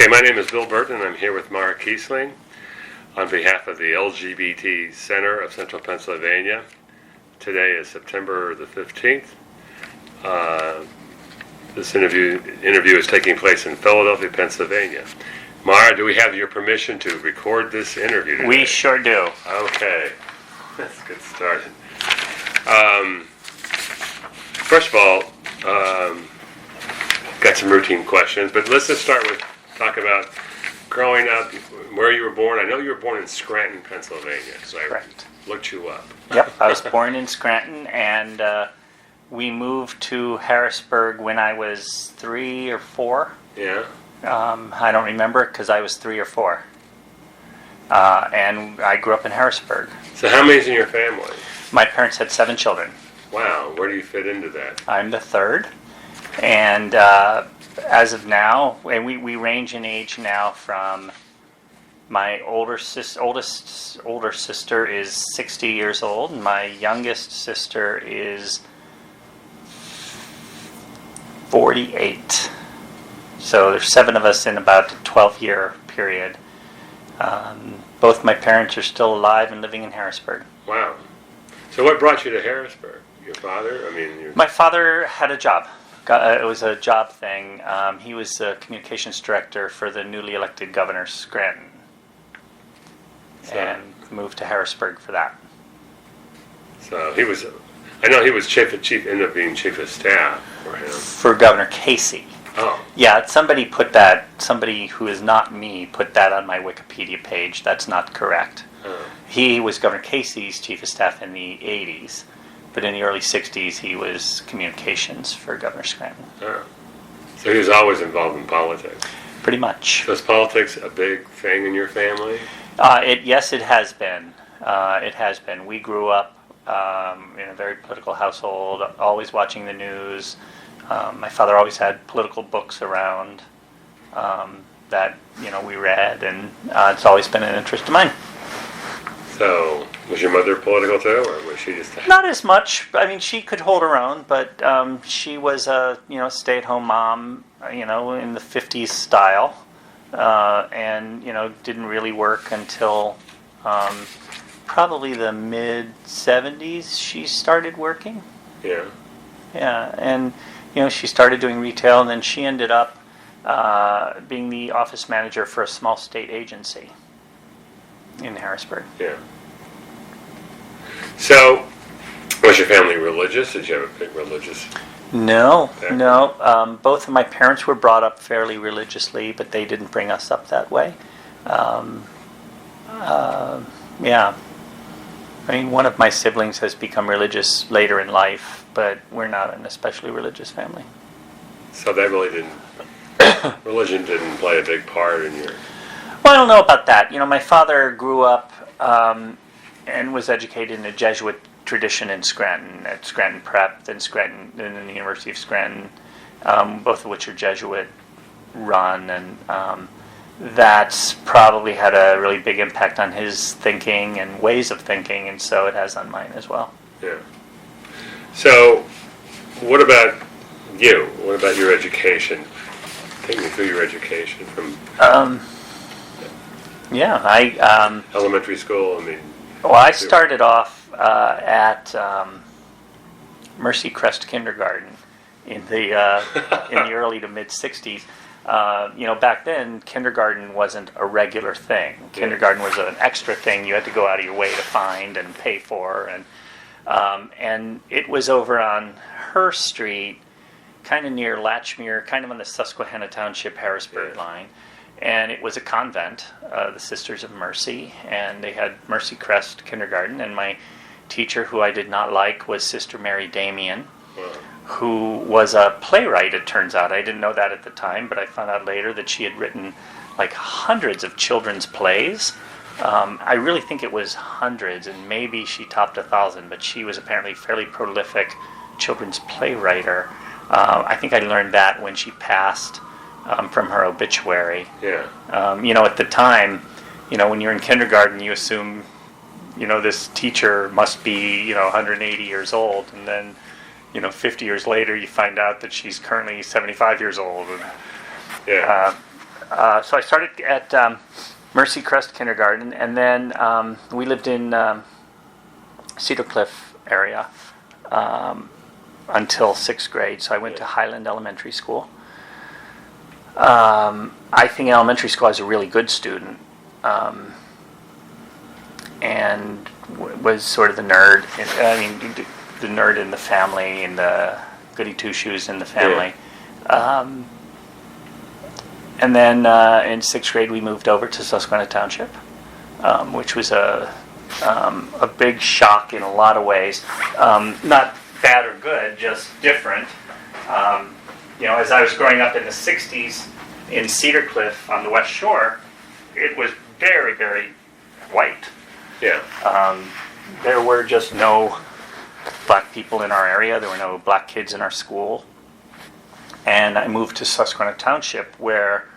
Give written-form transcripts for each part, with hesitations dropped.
Okay, my name is Bill Burton, and I'm here with Mara Kiesling on behalf of the LGBT Center of Central Pennsylvania. Today is September the 15th. This interview is taking place in Philadelphia, Pennsylvania. Mara, do we have your permission to record this interview today? We sure do. Okay, let's get started. First of all, got some routine questions, but let's just start with talk about growing up, where you were born. I know you were born in Scranton, Pennsylvania, so Correct. I looked you up. Yep, I was born in Scranton, and we moved to Harrisburg when I was 3 or 4. Yeah? I don't remember because I was 3 or 4. And I grew up in Harrisburg. So how many's in your family? My parents had 7 children. Wow, where do you fit into that? I'm the third, and as of now, and we range in age now from my older sister is 60 years old, and my youngest sister is 48. So there's 7 of us in about a 12-year period. Both my parents are still alive and living in Harrisburg. Wow. So what brought you to Harrisburg? Your father? My father had a job. It was a job thing. He was the communications director for the newly elected governor, Scranton. And moved to Harrisburg for that. So he was, I know he was ended up being chief of staff for him. For Governor Casey. Oh. Yeah, somebody who is not me put that on my Wikipedia page. That's not correct. Oh. He was Governor Casey's chief of staff in the 80s, but in the early 60s he was communications for Governor Scranton. Oh. So he was always involved in politics. Pretty much. So is politics a big thing in your family? Yes, it has been. It has been. We grew up in a very political household, always watching the news. My father always had political books around that we read, and it's always been an interest of mine. So, was your mother political too, or was she just... Not as much. I mean, she could hold her own, but she was a stay-at-home mom, in the 50s style, and didn't really work until probably the mid-70s. She started working. Yeah. Yeah, and she started doing retail, and then she ended up being the office manager for a small state agency in Harrisburg. Yeah. So, was your family religious? Did you have a big religious? No. Both of my parents were brought up fairly religiously, but they didn't bring us up that way. Yeah. I mean, one of my siblings has become religious later in life, but we're not an especially religious family. So that really didn't... religion didn't play a big part in your... Well, I don't know about that. My father grew up and was educated in a Jesuit tradition in Scranton, at Scranton Prep, then the University of Scranton, both of which are Jesuit run, and that's probably had a really big impact on his thinking and ways of thinking, and so it has on mine as well. Yeah. So, what about you? What about your education? Take me through your education from... Yeah, I... elementary school, Well, I started off at Mercy Crest Kindergarten in the early to mid '60s. Back then, kindergarten wasn't a regular thing. Kindergarten was an extra thing you had to go out of your way to find and pay for, and it was over on Her Street, kind of near Latchmere, kind of on the Susquehanna Township Harrisburg line. And it was a convent, the Sisters of Mercy, and they had Mercy Crest Kindergarten, and my teacher, who I did not like, was Sister Mary Damien, who was a playwright, it turns out. I didn't know that at the time, but I found out later that she had written like hundreds of children's plays. I really think it was hundreds, and maybe she topped 1,000, but she was apparently a fairly prolific children's playwriter. I think I learned that when she passed. From her obituary. Yeah. At the time, when you're in kindergarten, you assume, this teacher must be, 180 years old, and then, 50 years later, you find out that she's currently 75 years old. And, yeah. So I started at Mercy Crest Kindergarten, and then we lived in Cedar Cliff area until 6th grade. So I went to Highland Elementary School. I think in elementary school I was a really good student, and was sort of the nerd. The nerd in the family, and the goody two shoes in the family. And then in 6th grade we moved over to Susquehanna Township, which was a big shock in a lot of ways. Not bad or good, just different. As I was growing up in the 60s in Cedar Cliff on the West Shore, it was very, very white. Yeah. There were just no black people in our area. There were no black kids in our school. And I moved to Susquehanna Township, where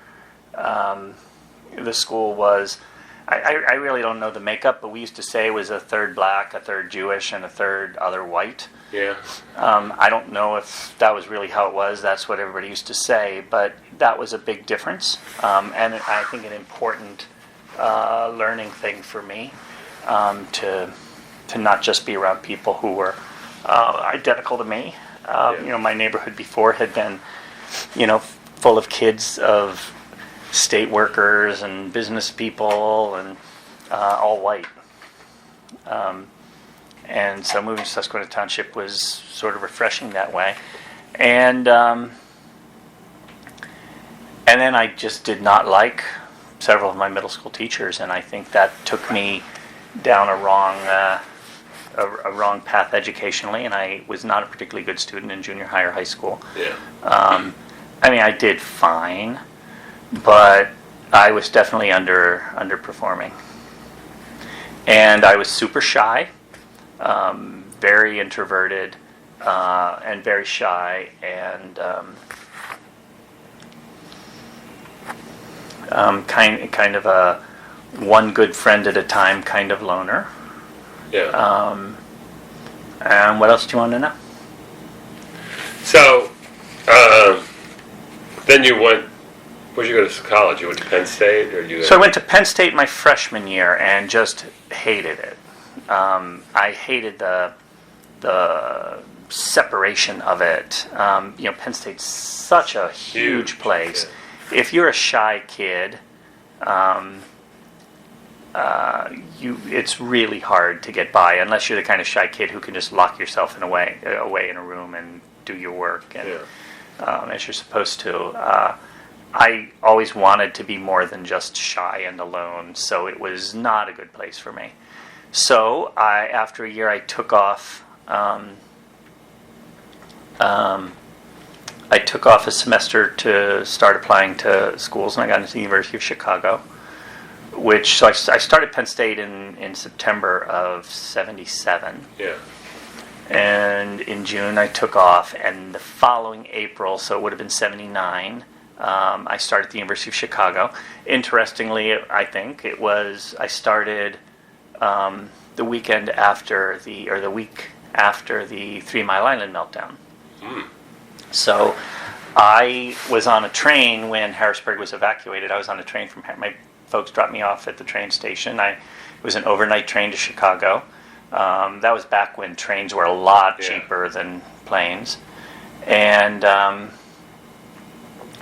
the school was, I really don't know the makeup, but we used to say it was a third black, a third Jewish, and a third other white. Yeah. I don't know if that was really how it was. That's what everybody used to say, but that was a big difference, and I think an important learning thing for me, to not just be around people who were identical to me. My neighborhood before had been, full of kids of state workers and business people, and all white. And so moving to Susquehanna Township was sort of refreshing that way. And then I just did not like several of my middle school teachers, and I think that took me down a wrong path educationally, and I was not a particularly good student in junior high or high school. Yeah. I did fine, but I was definitely underperforming. And I was super shy, very introverted, and very shy, and kind of a one good friend at a time kind of loner. Yeah. And what else do you want to know? So, then you went. Where'd you go to college? You went to Penn State, or you? So I went to Penn State my freshman year and just hated it. I hated the separation of it. Penn State's such a huge place. Yeah. If you're a shy kid, it's really hard to get by unless you're the kind of shy kid who can just lock yourself away in a room and do your work and as you're supposed to. I always wanted to be more than just shy and alone, so it was not a good place for me. So after a year, I took off. I took off a semester to start applying to schools, and I got into the University of Chicago. So I started Penn State in September of '77. Yeah. And in June I took off, and the following April, so it would have been '79. I started at the University of Chicago. Interestingly, I think I started the week after the 3 Mile Island meltdown. Mm. So I was on a train when Harrisburg was evacuated. I was on a train from my folks dropped me off at the train station. It was an overnight train to Chicago. That was back when trains were a lot cheaper than planes, and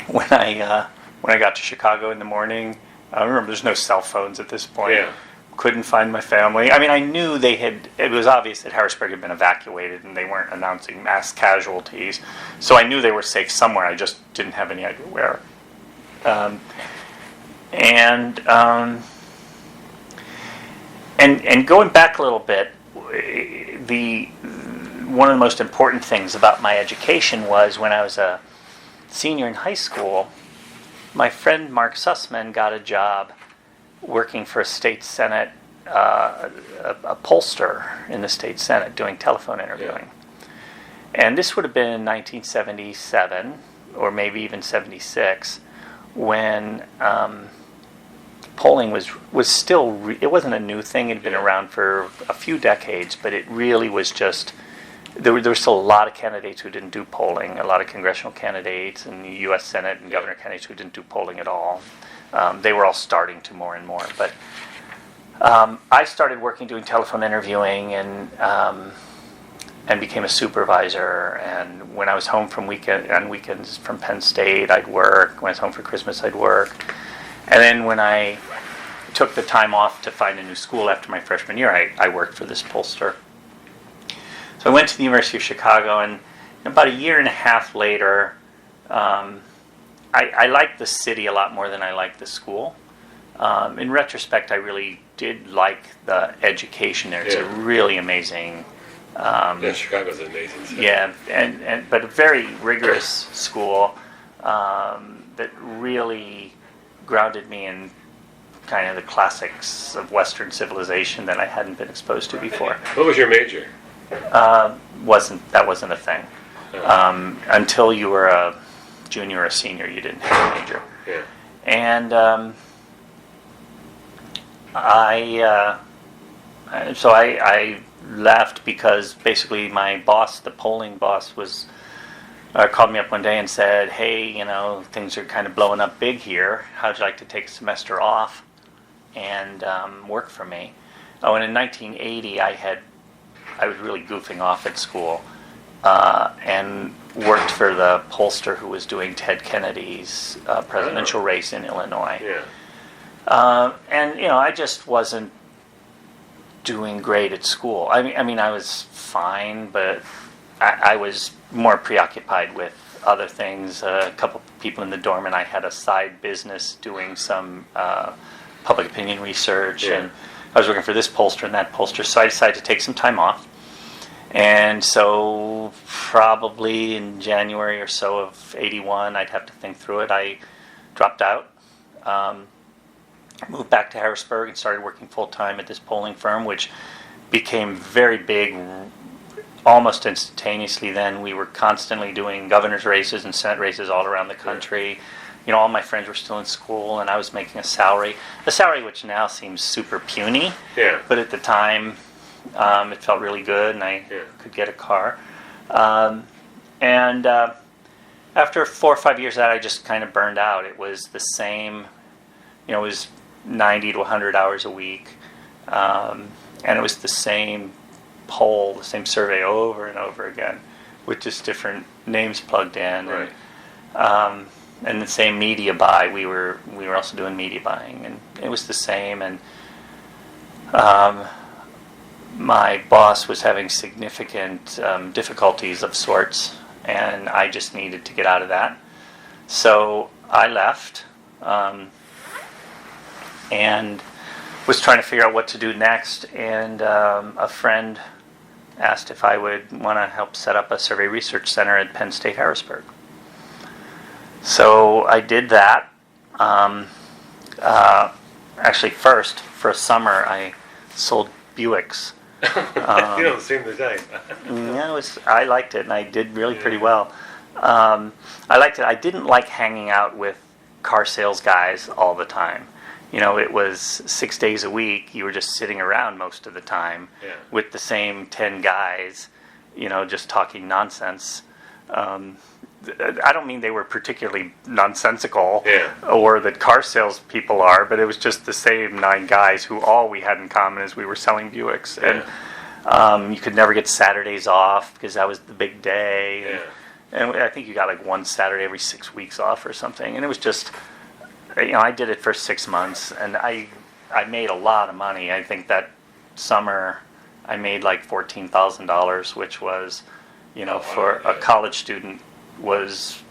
when I got to Chicago in the morning, I remember there's no cell phones at this point. Yeah. Couldn't find my family. I knew it was obvious that Harrisburg had been evacuated and they weren't announcing mass casualties. So I knew they were safe somewhere. I just didn't have any idea where. And going back a little bit, one of the most important things about my education was when I was a senior in high school, my friend Mark Sussman got a job working for a state senate, a pollster in the state senate doing telephone interviewing. And this would have been in 1977 or maybe even 76, when polling was still, it wasn't a new thing. It had been around for a few decades, but it really was just there were still a lot of candidates who didn't do polling, a lot of congressional candidates and U.S. Senate and governor candidates who didn't do polling at all. They were all starting to more and more. But I started working doing telephone interviewing and became a supervisor. And when I was home on weekends from Penn State, I'd work. When I was home for Christmas, I'd work. And then when I took the time off to find a new school after my freshman year, I worked for this pollster. So I went to the University of Chicago, and about a year and a half later, I liked the city a lot more than I liked the school. In retrospect, I really did like the education there. It's a really amazing. Chicago's an amazing city. Yeah, but a very rigorous school that really grounded me in kind of the classics of Western civilization that I hadn't been exposed to before. What was your major? That wasn't a thing. Until you were a junior or a senior, you didn't have a major. Yeah. And I left because basically my boss, the polling boss, called me up one day and said, "Hey, things are kind of blowing up big here. How'd you like to take a semester off and work for me?" Oh, and in 1980, I was really goofing off at school and worked for the pollster who was doing Ted Kennedy's presidential race in Illinois. Yeah. And I just wasn't doing great at school. I mean, I was fine, but I was more preoccupied with other things. A couple people in the dorm and I had a side business doing some public opinion research, and I was working for this pollster and that pollster, so I decided to take some time off. And so probably in January or so of 81, I'd have to think through it, I dropped out, moved back to Harrisburg and started working full-time at this polling firm, which became very big almost instantaneously. Then we were constantly doing governor's races and Senate races all around the country. All my friends were still in school, and I was making a salary which now seems super puny. Yeah. But at the time, it felt really good, and I could get a car. And after 4 or 5 years of that, I just kind of burned out. It was the same, it was 90 to 100 hours a week, and it was the same poll, the same survey over and over again, with just different names plugged in. Right. And the same media buy. We were also doing media buying, and it was the same. And my boss was having significant difficulties of sorts, and I just needed to get out of that. So I left and was trying to figure out what to do next. And a friend asked if I would want to help set up a survey research center at Penn State Harrisburg. So I did that. Actually, first, for a summer, I sold Buicks. You don't seem the type. Yeah, I liked it, and I did really pretty well. I liked it. I didn't like hanging out with car sales guys all the time. It was 6 days a week. You were just sitting around most of the time with the same 10 guys, just talking nonsense. I don't mean they were particularly nonsensical or that car sales people are, but it was just the same 9 guys who all we had in common is we were selling Buicks. And you could never get Saturdays off because that was the big day. And I think you got like one Saturday every 6 weeks off or something. And it was just, I did it for 6 months, and I made a lot of money. I think that summer I made like $14,000, which was, for a college student, was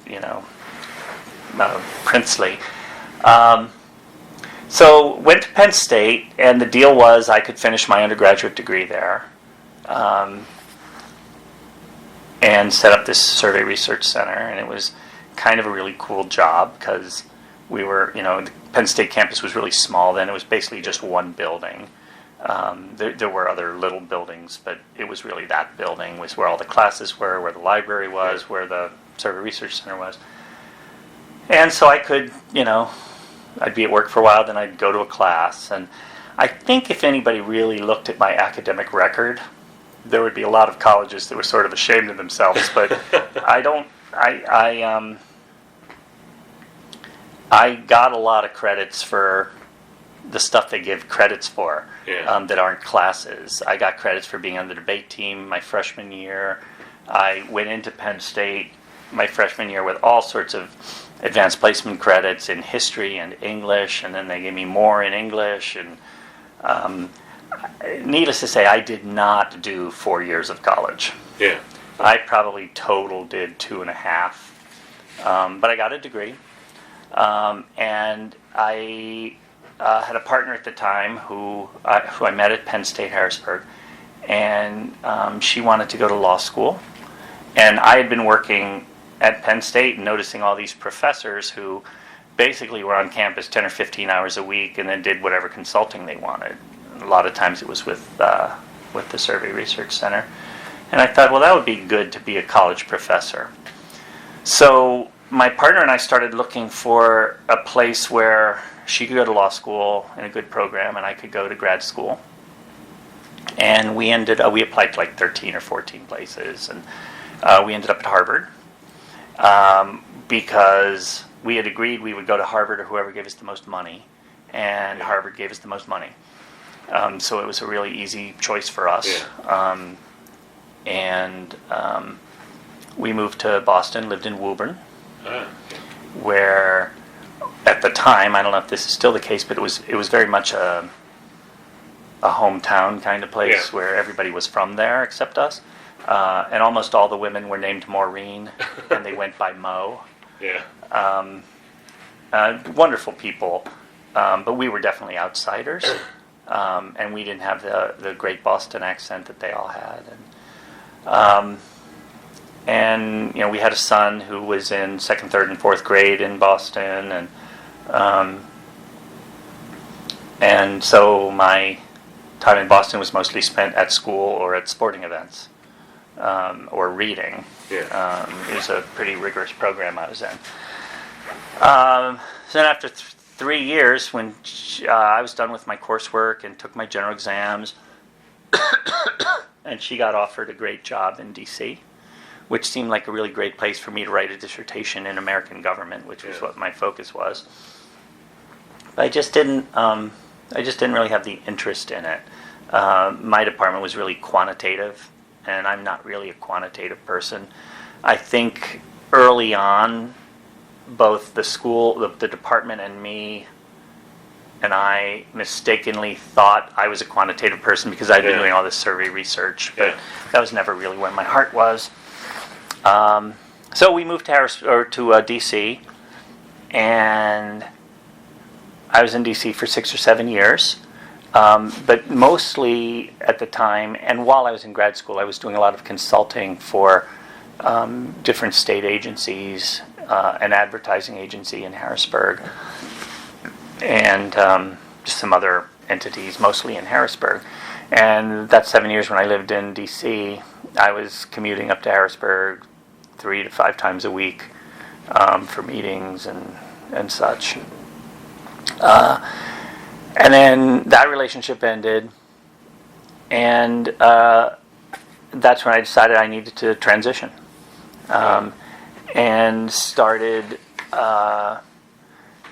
princely. So went to Penn State, and the deal was I could finish my undergraduate degree there, and set up this survey research center. And it was kind of a really cool job because we were, the Penn State campus was really small then. It was basically just one building. There were other little buildings, but it was really that building was where all the classes were, where the library was, where the survey research center was. And so I could, I'd be at work for a while, then I'd go to a class. And I think if anybody really looked at my academic record, there would be a lot of colleges that were sort of ashamed of themselves, but I got a lot of credits for the stuff they give credits for that aren't classes. I got credits for being on the debate team my freshman year. I went into Penn State my freshman year with all sorts of advanced placement credits in history and English, and then they gave me more in English. And needless to say, I did not do 4 years of college. Yeah. I probably total did 2.5, but I got a degree. And I had a partner at the time who I met at Penn State Harrisburg, and she wanted to go to law school. And I had been working at Penn State and noticing all these professors who basically were on campus 10 or 15 hours a week and then did whatever consulting they wanted. A lot of times it was with the Survey Research Center. And I thought, well, that would be good to be a college professor. So my partner and I started looking for a place where she could go to law school in a good program and I could go to grad school. And we applied to like 13 or 14 places, and we ended up at Harvard because we had agreed we would go to Harvard or whoever gave us the most money, and Harvard gave us the most money. So it was a really easy choice for us. And we moved to Boston, lived in Woburn, where at the time, I don't know if this is still the case, but it was very much a hometown kind of place where everybody was from there except us. And almost all the women were named Maureen, and they went by Mo. Wonderful people, but we were definitely outsiders, and we didn't have the great Boston accent that they all had. And we had a son who was in 2nd, 3rd, and 4th grade in Boston, and so my time in Boston was mostly spent at school or at sporting events. Or reading. It was a pretty rigorous program I was in. So then after 3 years, when I was done with my coursework and took my general exams, and she got offered a great job in D.C., which seemed like a really great place for me to write a dissertation in American government, which was what my focus was. But I just didn't really have the interest in it. My department was really quantitative, and I'm not really a quantitative person. I think early on, both the school, the department, and me, and I mistakenly thought I was a quantitative person because I'd been doing all this survey research, but that was never really where my heart was. So we moved to D.C., and I was in D.C. for 6 or 7 years. But mostly at the time, and while I was in grad school, I was doing a lot of consulting for different state agencies, an advertising agency in Harrisburg, and just some other entities, mostly in Harrisburg. And that 7 years when I lived in D.C., I was commuting up to Harrisburg 3 to 5 times a week for meetings and such. And then that relationship ended, and that's when I decided I needed to transition. And started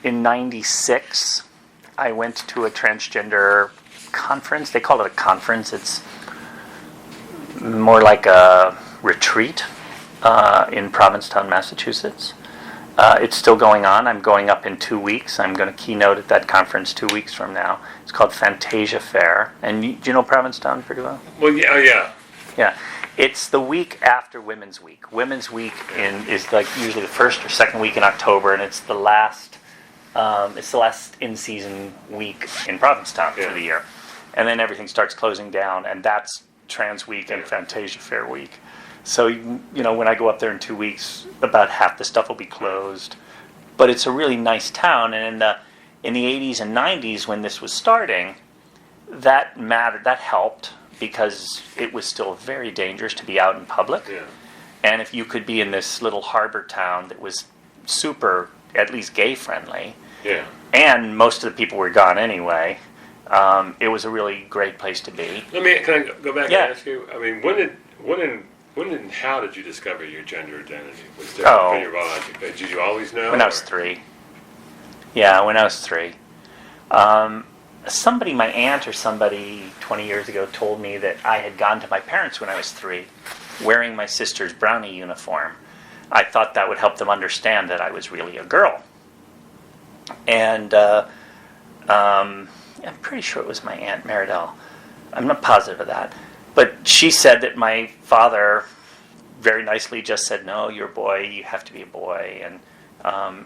in '96. I went to a transgender conference. They call it a conference. It's more like a retreat in Provincetown, Massachusetts. It's still going on. I'm going up in 2 weeks. I'm going to keynote at that conference 2 weeks from now. It's called Fantasia Fair. And do you know Provincetown pretty well? Well, yeah. Yeah. It's the week after Women's Week. Women's Week is like usually the first or second week in October, and it's the last in-season week in Provincetown for the year. And then everything starts closing down, and that's Trans Week and Fantasia Fair Week. So, when I go up there in 2 weeks, about half the stuff will be closed. But it's a really nice town, and in the 80s and 90s when this was starting, that mattered, that helped, because it was still very dangerous to be out in public. And if you could be in this little harbor town that was super, at least gay friendly, and most of the people were gone anyway, It was a really great place to be. Can I go back Yeah. and ask you? I mean, when and how did you discover your gender identity? Was there Oh. your biological? Did you always know? When I was 3. Yeah, when I was 3. Somebody, my aunt or somebody 20 years ago told me that I had gone to my parents when I was 3 wearing my sister's brownie uniform. I thought that would help them understand that I was really a girl. And I'm pretty sure it was my Aunt Meridell. I'm not positive of that. But she said that my father very nicely just said, no, you're a boy, you have to be a boy. And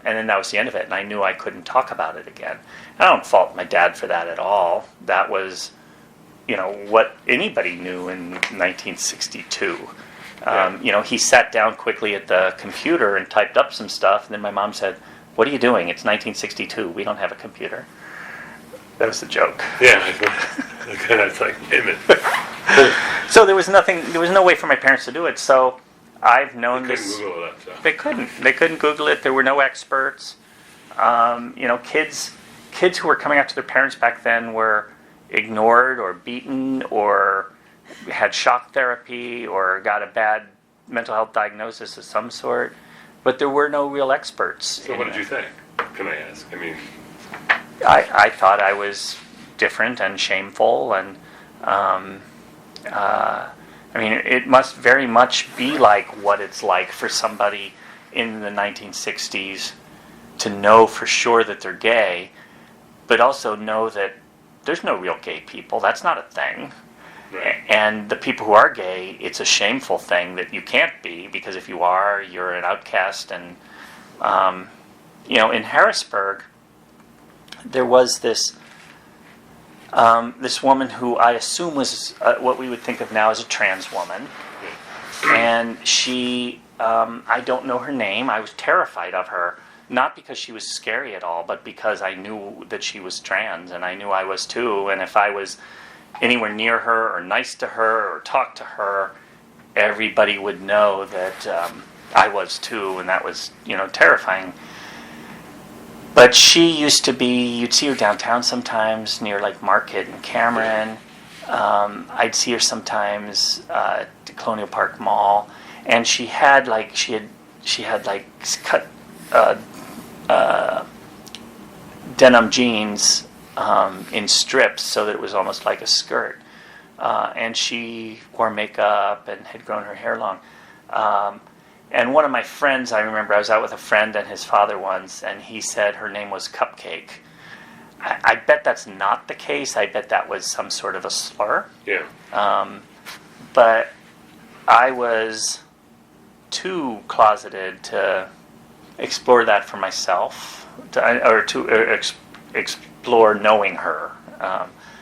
then that was the end of it. And I knew I couldn't talk about it again. I don't fault my dad for that at all. That was, what anybody knew in 1962. He sat down quickly at the computer and typed up some stuff. And then my mom said, what are you doing? It's 1962. We don't have a computer. That was the joke. Yeah. It's like, amen. So there was no way for my parents to do it. So I've known They this. couldn't Google that stuff. They couldn't Google it. There were no experts. Kids who were coming out to their parents back then were ignored or beaten or had shock therapy or got a bad mental health diagnosis of some sort. But there were no real experts. So what did you think? Can I ask? I mean, I thought I was different and shameful, and it must very much be like what it's like for somebody in the 1960s to know for sure that they're gay, but also know that there's no real gay people. That's not a thing. right. And the people who are gay, it's a shameful thing that you can't be, because if you are, you're an outcast. And in Harrisburg, there was this woman who I assume was what we would think of now as a trans woman, and she, I don't know her name. I was terrified of her, not because she was scary at all, but because I knew that she was trans, and I knew I was too. And if I was anywhere near her or nice to her or talked to her, everybody would know that I was too, and that was terrifying. But she used to be, you'd see her downtown sometimes near like Market and Cameron. I'd see her sometimes at the Colonial Park Mall, and she had cut denim jeans in strips so that it was almost like a skirt. And she wore makeup and had grown her hair long. And one of my friends, I remember I was out with a friend and his father once, and he said her name was Cupcake. I bet that's not the case. I bet that was some sort of a slur. Yeah. But I was too closeted to explore that for myself, to explore knowing her.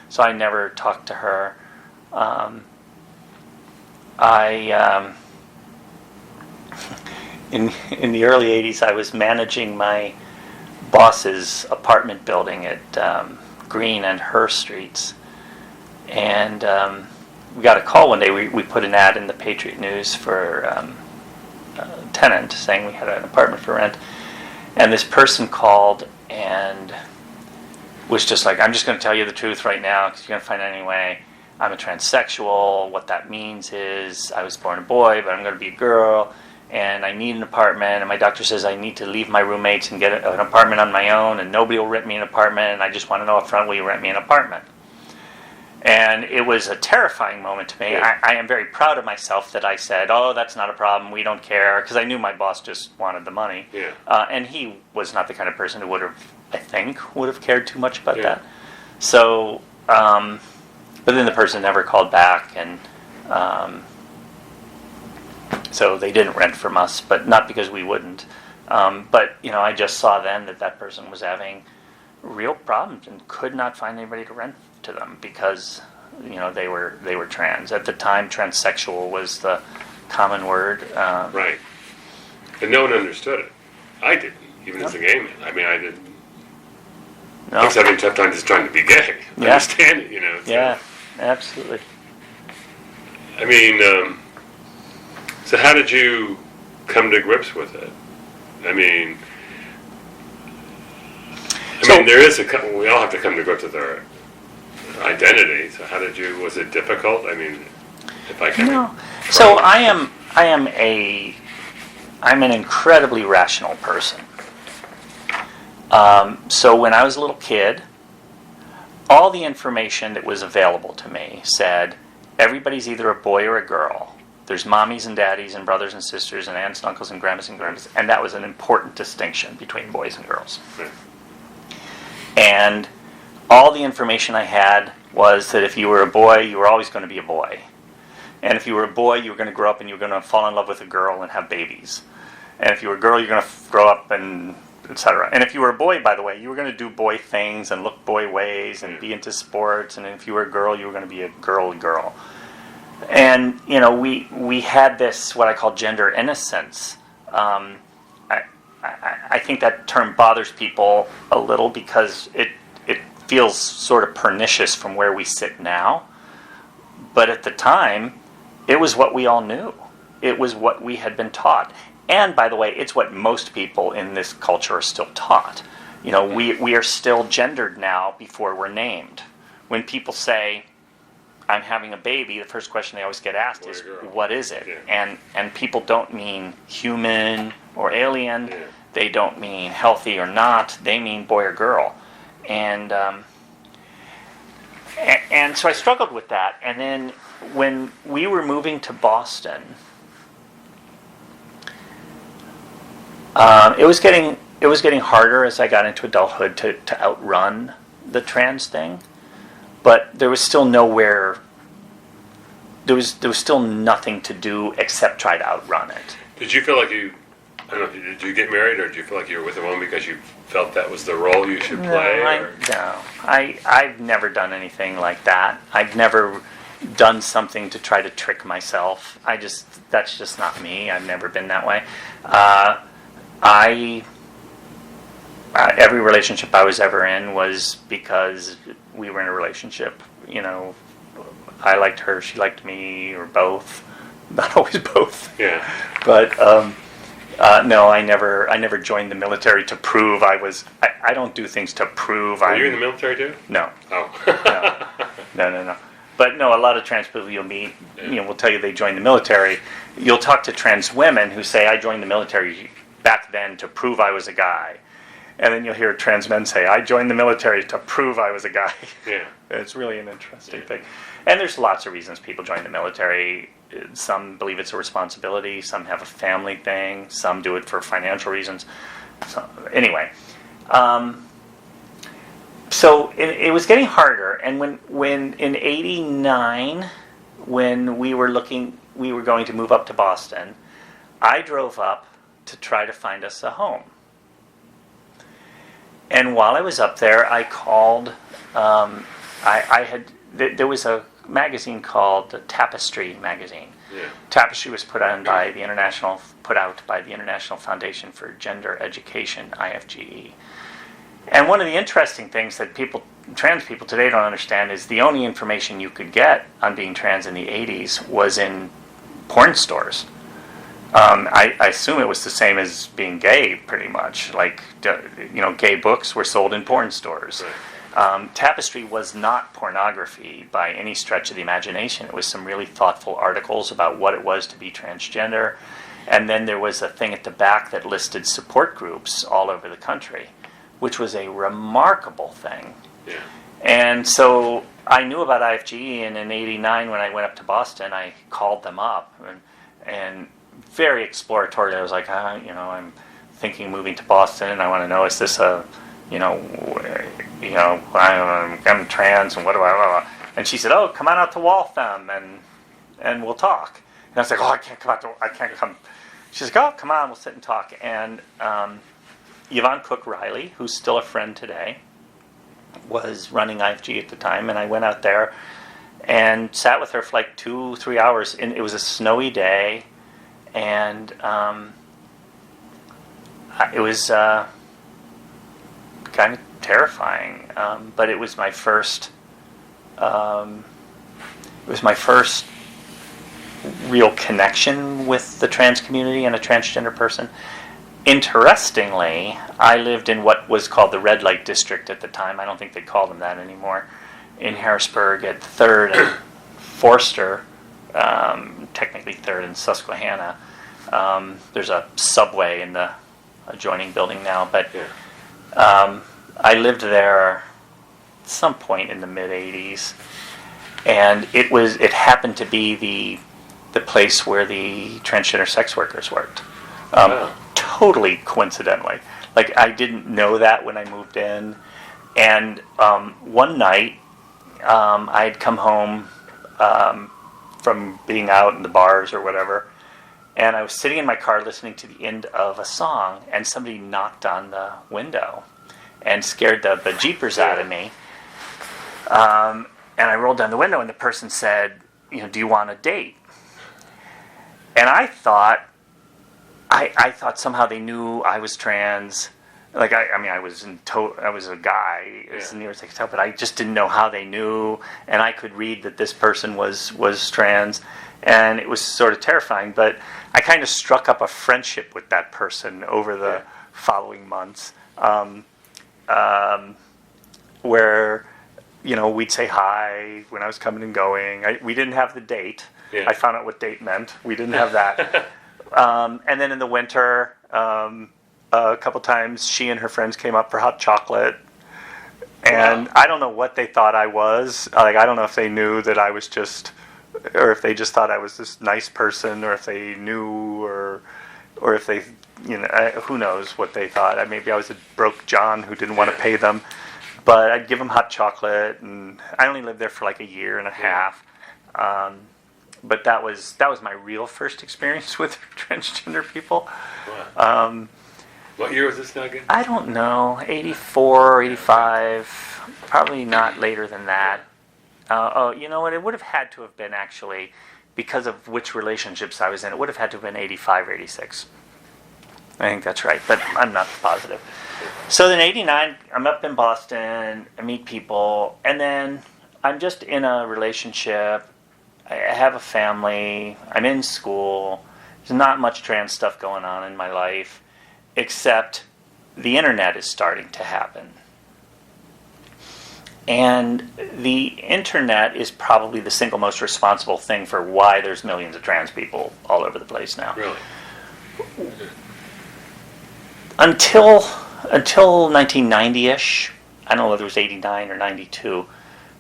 So I never talked to her. In the early 80s, I was managing my boss's apartment building at Green and Her Streets. And we got a call one day. We put an ad in the Patriot News for a tenant saying we had an apartment for rent. And this person called and was just like, I'm just going to tell you the truth right now because you're going to find out anyway. I'm a transsexual. What that means is I was born a boy, but I'm going to be a girl. And I need an apartment, and my doctor says I need to leave my roommates and get an apartment on my own, and nobody will rent me an apartment, and I just want to know up front, will you rent me an apartment? And it was a terrifying moment to me. Yeah. I am very proud of myself that I said, oh, that's not a problem, we don't care, because I knew my boss just wanted the money. Yeah. And he was not the kind of person who would have cared too much about Yeah. that. So, but then the person never called back, and so they didn't rent from us, but not because we wouldn't. But I just saw then that person was having real problems and could not find anybody to rent to them because they were trans. At the time, transsexual was the common word. Right. And no one understood it. I didn't, even as a gay man. I mean, I didn't. No. I was having a tough time just trying to be gay. Yeah. Understand it, so. Yeah, absolutely. I mean, so how did you come to grips with it? I mean, there is we all have to come to grips with our identity. So how did you? Was it difficult? I mean, if I can. No. So I'm an incredibly rational person. So when I was a little kid, all the information that was available to me said everybody's either a boy or a girl. There's mommies and daddies and brothers and sisters and aunts and uncles and grandmas and grandmas, and that was an important distinction between boys and girls. Yeah. And all the information I had was that if you were a boy, you were always going to be a boy. And if you were a boy, you were going to grow up and you were going to fall in love with a girl and have babies. And if you were a girl, you're going to grow up and etc. And if you were a boy, by the way, you were going to do boy things and look boy ways and be into sports. And if you were a girl, you were going to be a girl. And, we had this, what I call gender innocence. I think that term bothers people a little because it feels sort of pernicious from where we sit now. But at the time, it was what we all knew. It was what we had been taught. And, by the way, it's what most people in this culture are still taught. We are still gendered now before we're named. When people say, I'm having a baby, the first question they always get asked is, what is it? Yeah. And people don't mean human or alien. Yeah. They don't mean healthy or not. They mean boy or girl. And so I struggled with that. And then when we were moving to Boston, it was getting harder as I got into adulthood to outrun the trans thing. But there was still nowhere. There was still nothing to do except try to outrun it. Did you feel like you? I don't know. Did you get married, or did you feel like you were with a woman because you felt that was the role you should play? I've never done anything like that. I've never done something to try to trick myself. That's just not me. I've never been that way. Every relationship I was ever in was because we were in a relationship. I liked her, she liked me, or both. Not always both. Yeah. But no, I never joined the military to prove I was. I don't do things to prove. Were you in the military too? No. Oh. No. But no, a lot of trans people you'll meet, will tell you they joined the military. You'll talk to trans women who say, I joined the military back then to prove I was a guy. And then you'll hear trans men say, I joined the military to prove I was a guy. Yeah. It's really an interesting thing. And there's lots of reasons people join the military. Some believe it's a responsibility. Some have a family thing. Some do it for financial reasons. So, anyway. So it was getting harder. And when in '89, when we were going to move up to Boston, I drove up to try to find us a home. And while I was up there, I called. There was a magazine called Tapestry magazine. Yeah. Tapestry was put out by the International Foundation for Gender Education, IFGE. And one of the interesting things that trans people today don't understand is the only information you could get on being trans in the 80s was in porn stores. I assume it was the same as being gay, pretty much. Like, gay books were sold in porn stores. Right. Tapestry was not pornography by any stretch of the imagination. It was some really thoughtful articles about what it was to be transgender. And then there was a thing at the back that listed support groups all over the country, which was a remarkable thing. Yeah. And so I knew about IFGE, and in '89 when I went up to Boston, I called them up and very exploratory. I was like, I'm thinking of moving to Boston, and I want to know, is this I'm trans, and what do I? And she said, oh, come on out to Waltham, and we'll talk. And I was like, oh, I can't come. She said, oh, come on, we'll sit and talk. And Yvonne Cook Riley, who's still a friend today, was running IFG at the time, and I went out there and sat with her for like 2-3 hours. And it was a snowy day. And it was kind of terrifying, but it was my first. Real connection with the trans community and a transgender person. Interestingly, I lived in what was called the red light district at the time. I don't think they call them that anymore. in Harrisburg at 3rd and Forster, technically 3rd and Susquehanna. There's a Subway in the adjoining building now, but I lived there at some point in the mid-'80s, and it happened to be the place where the transgender sex workers worked. Totally coincidentally. Like, I didn't know that when I moved in. And one night, I had come home from being out in the bars or whatever, and I was sitting in my car listening to the end of a song, and somebody knocked on the window and scared the bejeepers out of me. And I rolled down the window, and the person said, do you want a date? And I thought somehow they knew I was trans. Like, I was a guy, as near as I could tell, but I just didn't know how they knew, and I could read that this person was trans, and it was sort of terrifying, but I kind of struck up a friendship with that person over the following months, where, we'd say hi when I was coming and going. We didn't have the date. Yeah. I found out what date meant. We didn't have that. And then in the winter, a couple times she and her friends came up for hot chocolate. And I don't know what they thought I was. Like, I don't know if they knew that I was or if they just thought I was this nice person, or if they knew, or if they, who knows what they thought. Maybe I was a broke John who didn't want to pay them. But I'd give them hot chocolate, and I only lived there for like a year and a half. But that was my real first experience with transgender people. Wow. What year was this now again? I don't know, 84, 85, probably not later than that. You know what? It would have had to have been, actually, because of which relationships I was in, it would have had to have been 85 or 86. I think that's right, but I'm not positive. So then 89, I'm up in Boston, I meet people, and then I'm just in a relationship. I have a family. I'm in school. There's not much trans stuff going on in my life, except the internet is starting to happen. And the internet is probably the single most responsible thing for why there's millions of trans people all over the place now. Really? Until 1990-ish, I don't know whether it was 89 or 92,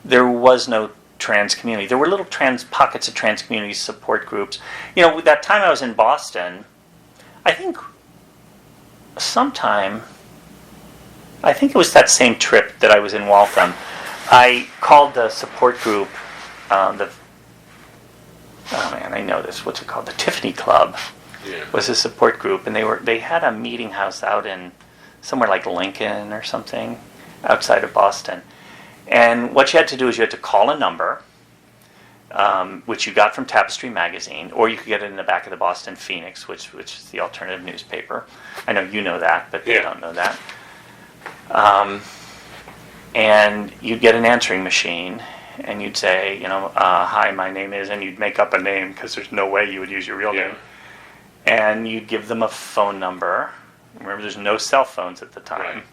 there was no trans community. There were little pockets of trans community support groups. That time I was in Boston, I think it was that same trip that I was in Waltham. I called the support group, I know this, what's it called? The Tiffany Club was a support group, and they had a meeting house out in somewhere like Lincoln or something, outside of Boston. And what you had to do is you had to call a number, which you got from Tapestry magazine, or you could get it in the back of the Boston Phoenix, which is the alternative newspaper. I know you know that, but they don't know that. And you'd get an answering machine, and you'd say, hi, my name is, and you'd make up a name because there's no way you would use your real name. And you'd give them a phone number. Remember, there's no cell phones at the time. Right.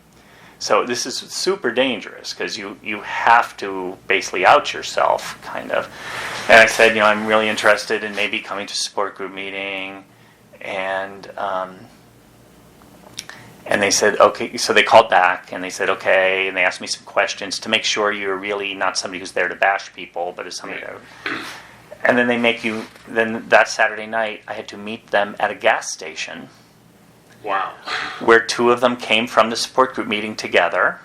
So this is super dangerous because you have to basically out yourself, kind of. And I said, I'm really interested in maybe coming to a support group meeting. And they said, okay. So they called back and they said, okay. And they asked me some questions to make sure you're really not somebody who's there to bash people, but is somebody there. And then then that Saturday night, I had to meet them at a gas station. Wow. Where two of them came from the support group meeting together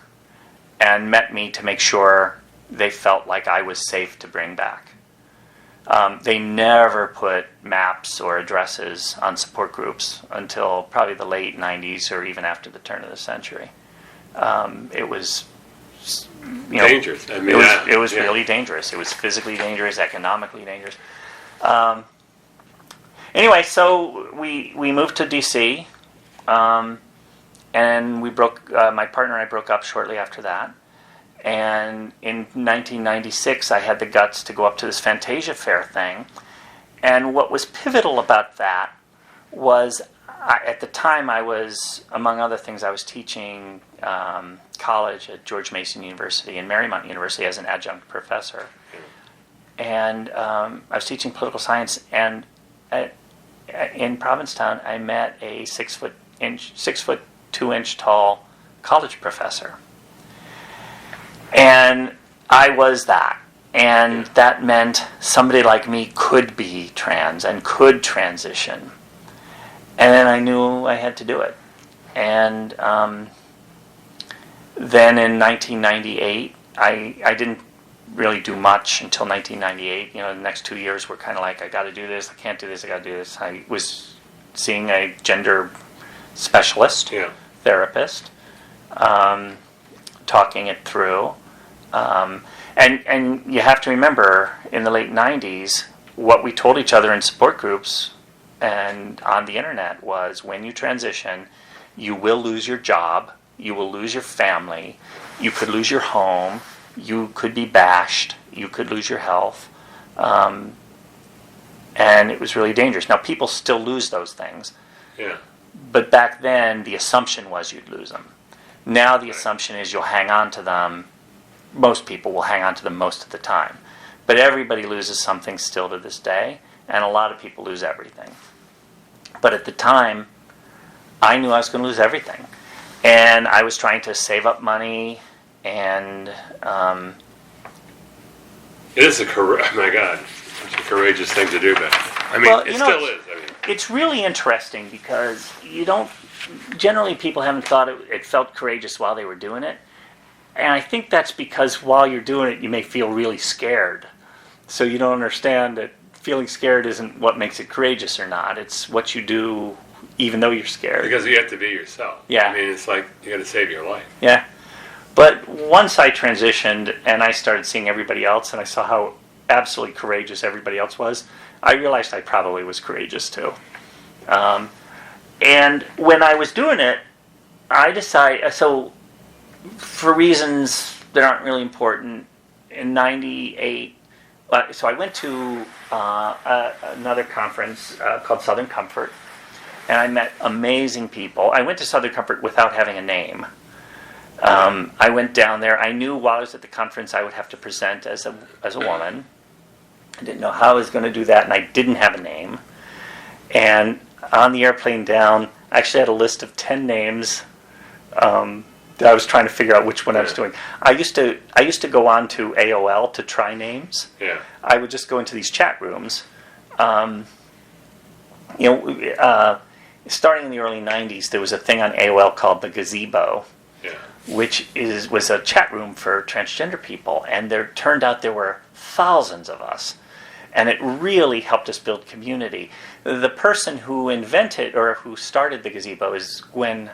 and met me to make sure they felt like I was safe to bring back. They never put maps or addresses on support groups until probably the late 90s or even after the turn of the century. It was dangerous. It was really dangerous. It was physically dangerous, economically dangerous. Anyway, so we moved to D.C., and we my partner and I broke up shortly after that. And in 1996, I had the guts to go up to this Fantasia Fair thing. And what was pivotal about that was at the time, I was, among other things, I was teaching college at George Mason University and Marymount University as an adjunct professor. And I was teaching political science, and in Provincetown, I met a 6'2" tall college professor. And I was that. And that meant somebody like me could be trans and could transition. And I knew I had to do it. And then in 1998, I didn't really do much until 1998. The next 2 years were kind of like, I got to do this, I can't do this, I got to do this. I was seeing a gender specialist, therapist, talking it through. And you have to remember, in the late 90s, what we told each other in support groups and on the internet was, when you transition, you will lose your job, you will lose your family, you could lose your home, you could be bashed, you could lose your health, and it was really dangerous. Now, people still lose those things, but back then the assumption was you'd lose them. Now the assumption is you'll hang on to them. Most people will hang on to them most of the time, but everybody loses something still to this day, and a lot of people lose everything. But at the time, I knew I was going to lose everything, and I was trying to save up money. And it is oh my God, it's a courageous thing to do, but I mean, it still is. I mean, it's really interesting because generally people haven't thought it felt courageous while they were doing it. And I think that's because while you're doing it, you may feel really scared. So you don't understand that feeling scared isn't what makes it courageous or not. It's what you do even though you're scared. Because you have to be yourself. Yeah. I mean, it's like you got to save your life. Yeah. But once I transitioned and I started seeing everybody else and I saw how absolutely courageous everybody else was, I realized I probably was courageous too. And when I was doing it, I decided, so for reasons that aren't really important, in 98, so I went to another conference called Southern Comfort, and I met amazing people. I went to Southern Comfort without having a name. I went down there. I knew while I was at the conference I would have to present as a woman. I didn't know how I was going to do that, and I didn't have a name. And on the airplane down, I actually had a list of 10 names that I was trying to figure out which one I was doing. I used to go on to AOL to try names. Yeah. I would just go into these chat rooms. Starting in the early 90s, there was a thing on AOL called the Gazebo, which was a chat room for transgender people, and there turned out there were thousands of us, and it really helped us build community. The person who invented or who started the Gazebo is Gwen.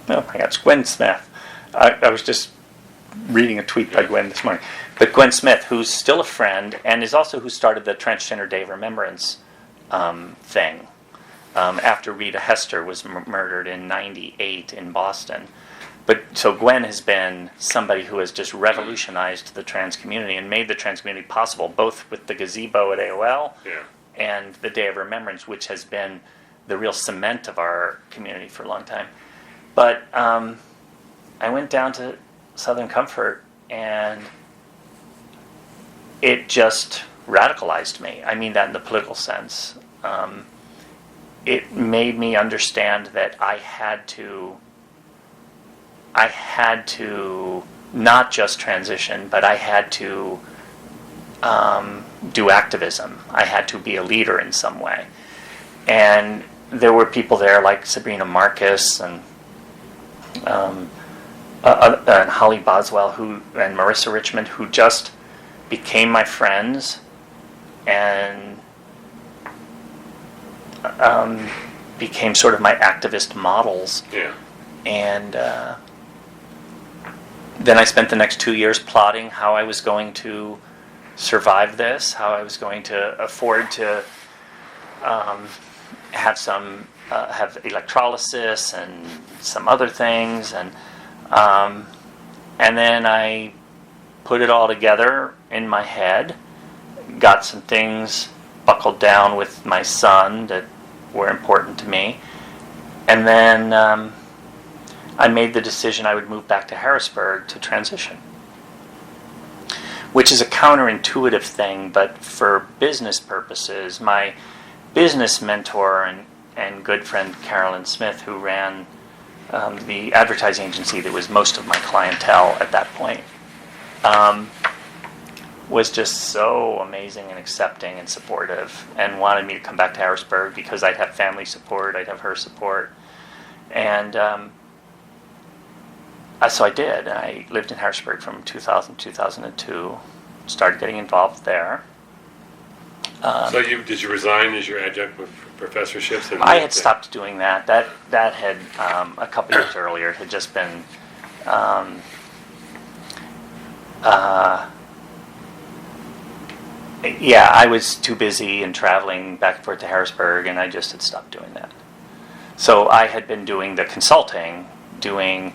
It's Gwen Smith. I was just reading a tweet by Gwen this morning. But Gwen Smith, who's still a friend, and is also who started the Transgender Day of Remembrance thing, after Rita Hester was murdered in '98 in Boston. But so Gwen has been somebody who has just revolutionized the trans community and made the trans community possible, both with the Gazebo at AOL and the Day of Remembrance, which has been the real cement of our community for a long time. But I went down to Southern Comfort, and it just radicalized me. I mean that in the political sense. It made me understand that I had to not just transition, but I had to do activism. I had to be a leader in some way. And there were people there like Sabrina Marcus and Holly Boswell and Marissa Richmond, who just became my friends and became sort of my activist models. Yeah. And then I spent the next 2 years plotting how I was going to survive this, how I was going to afford to have electrolysis and some other things, and then I put it all together in my head, got some things buckled down with my son that were important to me. And then I made the decision I would move back to Harrisburg to transition, which is a counterintuitive thing, but for business purposes, my business mentor and good friend Carolyn Smith, who ran the advertising agency that was most of my clientele at that point, was just so amazing and accepting and supportive, and wanted me to come back to Harrisburg because I'd have family support, I'd have her support. And so I did. I lived in Harrisburg from 2000 to 2002, started getting involved there. So did you resign as your adjunct professorships? I had stopped doing that. That had, a couple years earlier, had just been yeah, I was too busy and traveling back and forth to Harrisburg, and I just had stopped doing that. So I had been doing the consulting, doing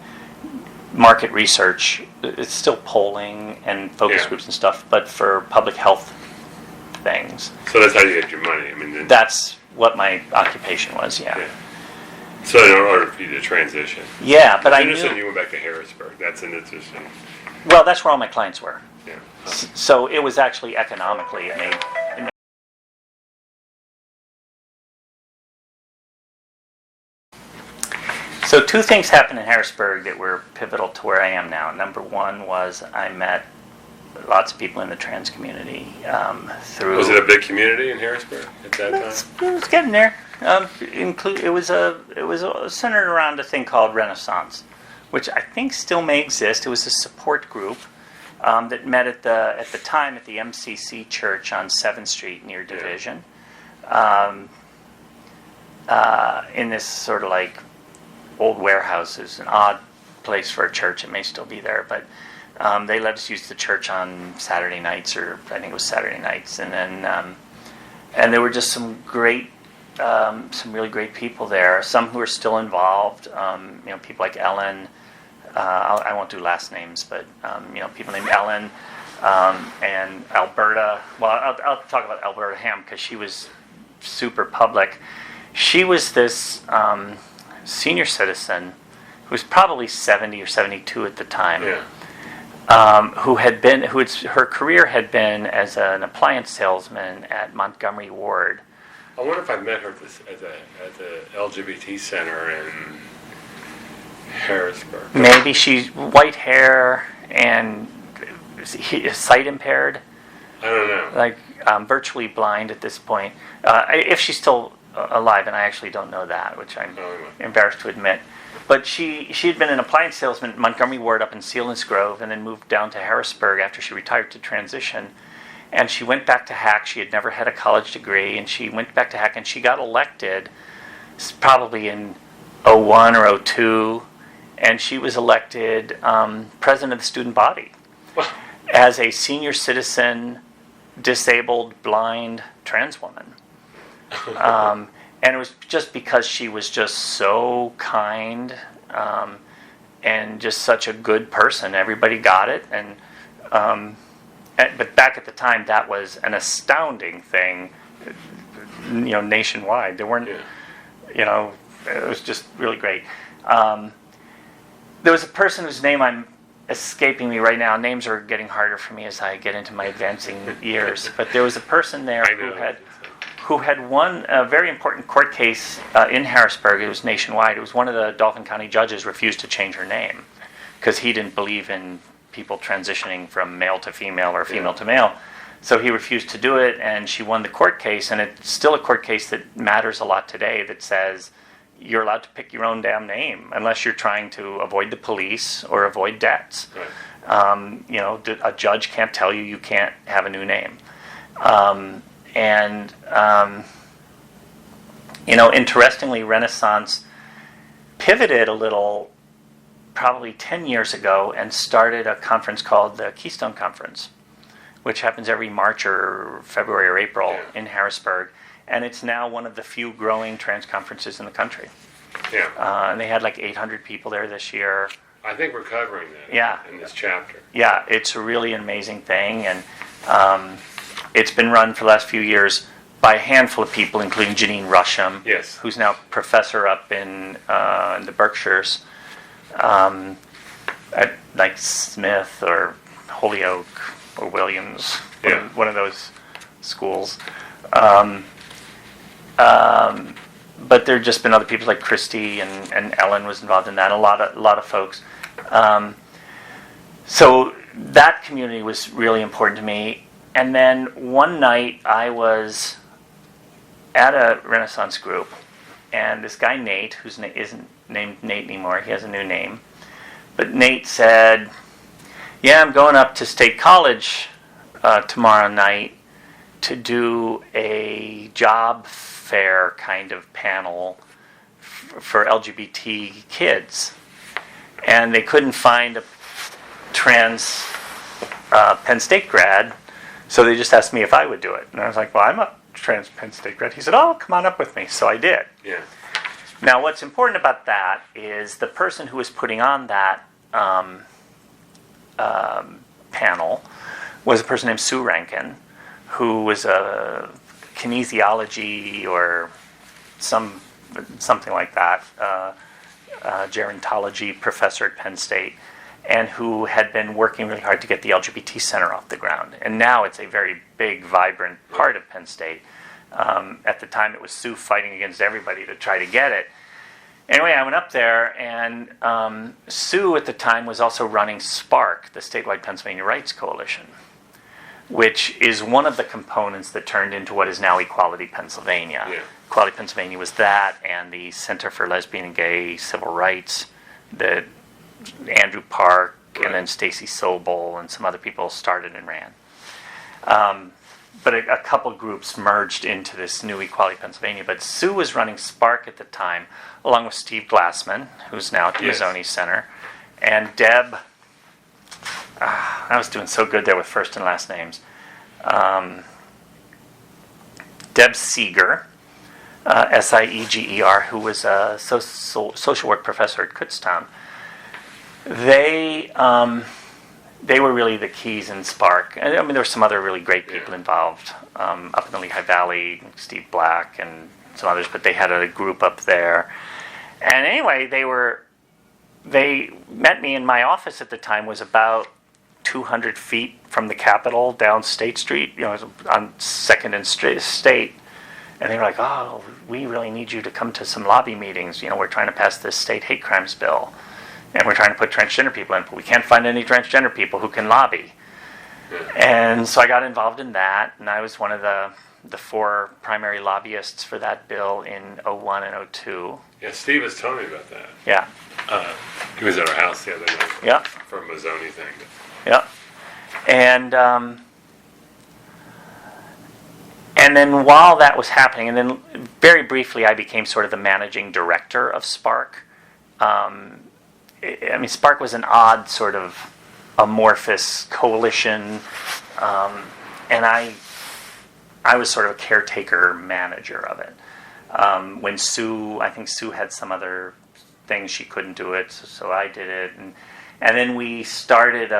market research. It's still polling and focus groups and stuff, but for public health things. So that's how you get your money. I mean, that's what my occupation was. Yeah. So in order for you to transition. Yeah, but I knew. Interesting. You went back to Harrisburg. That's an interesting. Well, that's where all my clients were. Yeah. So it was actually economically it made. So two things happened in Harrisburg that were pivotal to where I am now. Number one was I met lots of people in the trans community through. Was it a big community in Harrisburg at that time? It was getting there. It was centered around a thing called Renaissance, which I think still may exist. It was a support group that met at the time at the MCC Church on 7th Street near Division, in this sort of like old warehouses, an odd place for a church. It may still be there, but they let us use the church on Saturday nights, or I think it was Saturday nights, and then and there were just some really great people there. Some who are still involved. People like Ellen. I won't do last names, but people named Ellen and Alberta. Well, I'll talk about Alberta Ham because she was super public. She was this senior citizen who was probably 70 or 72 at the time. Her career had been as an appliance salesman at Montgomery Ward. I wonder if I met her at the LGBT center in Harrisburg. Maybe she's white hair and sight impaired. I don't know. Like virtually blind at this point. If she's still alive, and I actually don't know that, which I'm embarrassed to admit. But she had been an appliance salesman at Montgomery Ward up in Selinsgrove, and then moved down to Harrisburg after she retired to transition. And she went back to Hack. She had never had a college degree, and she went back to Hack, and she got elected probably in 01 or 02, and she was elected president of the student body as a senior citizen, disabled, blind trans woman. And it was just because she was just so kind and just such a good person. Everybody got it, but back at the time, that was an astounding thing. Nationwide, there weren't. It was just really great. There was a person whose name I'm escaping me right now. Names are getting harder for me as I get into my advancing years. But there was a person there who had won a very important court case in Harrisburg. It was nationwide. It was one of the Dauphin County judges refused to change her name because he didn't believe in people transitioning from male to female or female to male. So he refused to do it, and she won the court case. And it's still a court case that matters a lot today, that says you're allowed to pick your own damn name unless you're trying to avoid the police or avoid debts. Right. A judge can't tell you can't have a new name. Interestingly, Renaissance pivoted a little probably 10 years ago and started a conference called the Keystone Conference, which happens every March or February or April in Harrisburg. And it's now one of the few growing trans conferences in the country. And they had like 800 people there this year. I think we're covering that in this chapter. Yeah, it's a really amazing thing. And it's been run for the last few years by a handful of people, including Janine Rusham, Yes. who's now professor up in the Berkshires, at like Smith or Holyoke or Williams, one of those schools. But there have just been other people like Christy and Ellen was involved in that. A lot of folks. So that community was really important to me. And then one night I was at a Renaissance group, and this guy Nate, who's isn't named Nate anymore, he has a new name. But Nate said, "Yeah, I'm going up to State College tomorrow night to do a job fair kind of panel for LGBT kids." And they couldn't find a trans Penn State grad, so they just asked me if I would do it. And I was like, "Well, I'm a trans Penn State grad." He said, "Oh, come on up with me." So I did. Yeah. Now, what's important about that is the person who was putting on that panel was a person named Sue Rankin, who was a kinesiology or something like that, gerontology professor at Penn State, and who had been working really hard to get the LGBT Center off the ground. And now it's a very big, vibrant part of Penn State. At the time, it was Sue fighting against everybody to try to get it. Anyway, I went up there, and Sue at the time was also running SPARC, the Statewide Pennsylvania Rights Coalition, which is one of the components that turned into what is now Equality Pennsylvania. Yeah. Equality Pennsylvania was that, and the Center for Lesbian and Gay Civil Rights that Andrew Park and then Stacy Sobel and some other people started and ran. But a couple groups merged into this new Equality Pennsylvania. But Sue was running SPARC at the time, along with Steve Glassman, who's now at the Mazzoni Center, and Deb. I was doing so good there with first and last names. Deb Seeger, Sieger, who was a social work professor at Kutztown. They were really the keys in SPARC. I mean, there were some other really great people involved up in the Lehigh Valley, Steve Black and some others, but they had a group up there. And anyway, they met me in my office at the time, was about 200 feet from the Capitol down State Street, on 2nd and State. And they were like, "Oh, we really need you to come to some lobby meetings. We're trying to pass this state hate crimes bill. And we're trying to put transgender people in, but we can't find any transgender people who can lobby." And so I got involved in that, and I was one of the 4 primary lobbyists for that bill in 01 and 02. Yeah, Steve was telling me about that. Yeah. He was at our house the other night. Yeah. For a Mazzoni thing. Yeah. And then while that was happening, and then very briefly I became sort of the managing director of SPARC. SPARC was an odd sort of amorphous coalition, and I was sort of a caretaker manager of it. When I think Sue had some other things, she couldn't do it, so I did it. And then we started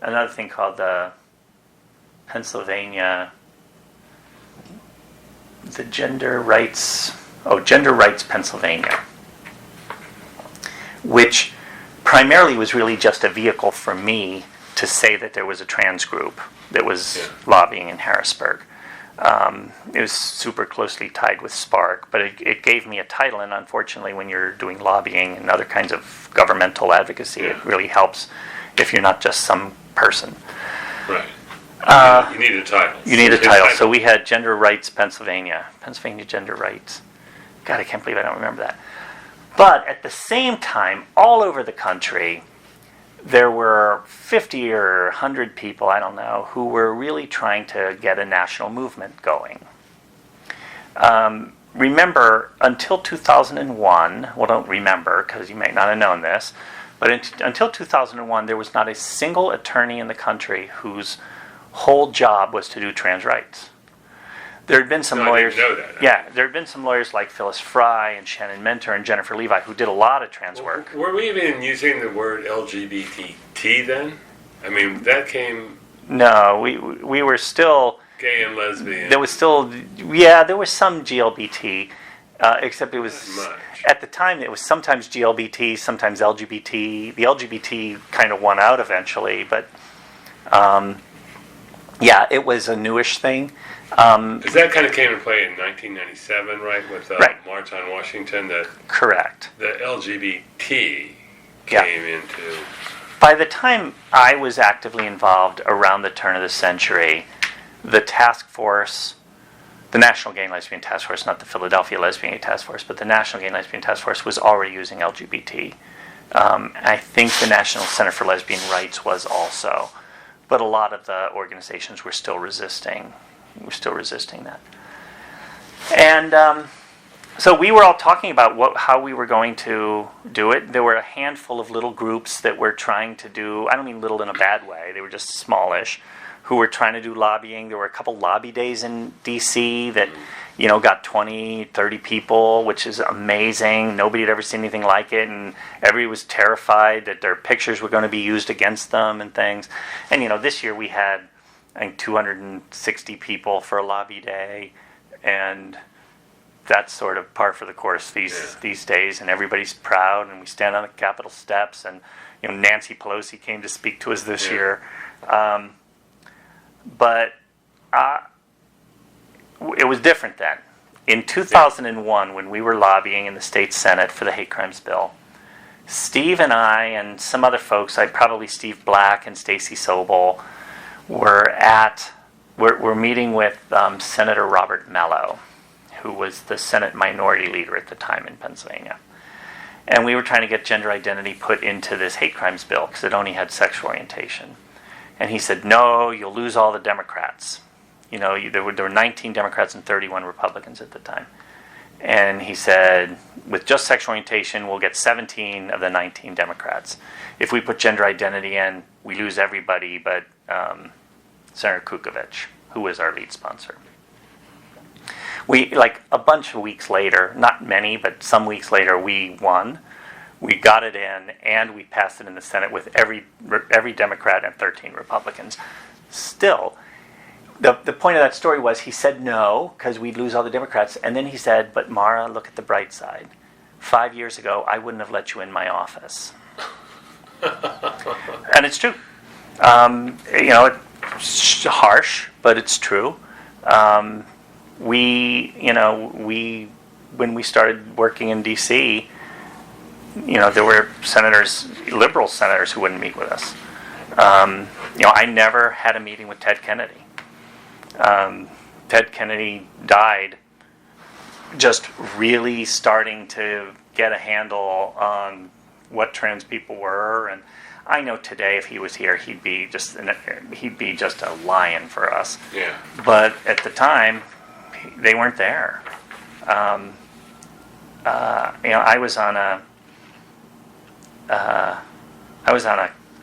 another thing called the Gender Rights Pennsylvania, which primarily was really just a vehicle for me to say that there was a trans group that was lobbying in Harrisburg. It was super closely tied with SPARC, but it gave me a title, and unfortunately when you're doing lobbying and other kinds of governmental advocacy, it really helps if you're not just some person. Right. You need a title. You need a title. So we had Gender Rights Pennsylvania Gender Rights. God, I can't believe I don't remember that. But at the same time, all over the country, there were 50 or 100 people, I don't know, who were really trying to get a national movement going. Remember, until 2001, well, don't remember because you may not have known this, but until 2001, there was not a single attorney in the country whose whole job was to do trans rights. There had been some lawyers. I didn't know that. Yeah, there had been some lawyers like Phyllis Fry and Shannon Mentor and Jennifer Levi who did a lot of trans work. Were we even using the word LGBT then? I mean, that came. No, we were still. Gay and lesbian. There was still, yeah, there was some GLBT, except it was, Not much. at the time, it was sometimes GLBT, sometimes LGBT. The LGBT kind of won out eventually, but yeah, it was a newish thing. Because that kind of came into play in 1997, right, with Right. March on Washington, that Correct. the LGBT Yeah. came into. By the time I was actively involved around the turn of the century, the task force, the National Gay and Lesbian Task Force, not the Philadelphia Lesbian Gay Task Force, but the National Gay and Lesbian Task Force was already using LGBT. I think the National Center for Lesbian Rights was also, but a lot of the organizations were still resisting. That. And so we were all talking about how we were going to do it. There were a handful of little groups that were trying to do, I don't mean little in a bad way, they were just smallish, who were trying to do lobbying. There were a couple lobby days in D.C. that, got 20, 30 people, which is amazing. Nobody had ever seen anything like it, and everybody was terrified that their pictures were going to be used against them and things. And, this year we had, I think, 260 people for a lobby day, and that's sort of par for the course these days, and everybody's proud, and we stand on the Capitol steps, and Nancy Pelosi came to speak to us this year. But it was different then. In 2001, when we were lobbying in the state Senate for the hate crimes bill, Steve and I and some other folks, probably Steve Black and Stacy Sobel, we're meeting with Senator Robert Mello, who was the Senate minority leader at the time in Pennsylvania. And we were trying to get gender identity put into this hate crimes bill because it only had sexual orientation. And he said, no, you'll lose all the Democrats. There were 19 Democrats and 31 Republicans at the time. And he said, with just sexual orientation, we'll get 17 of the 19 Democrats. If we put gender identity in, we lose everybody but Senator Kukovic, who was our lead sponsor. We, a bunch of weeks later, not many, but some weeks later, we won. We got it in, and we passed it in the Senate with every Democrat and 13 Republicans. Still, the point of that story was he said no, because we'd lose all the Democrats, and then he said, but Mara, look at the bright side. 5 years ago, I wouldn't have let you in my office. And it's true. It's harsh, but it's true. When we started working in D.C., there were liberal senators who wouldn't meet with us. I never had a meeting with Ted Kennedy. Ted Kennedy died just really starting to get a handle on what trans people were, and I know today if he was here, he'd be just a lion for us. Yeah. But at the time, they weren't there. I was on a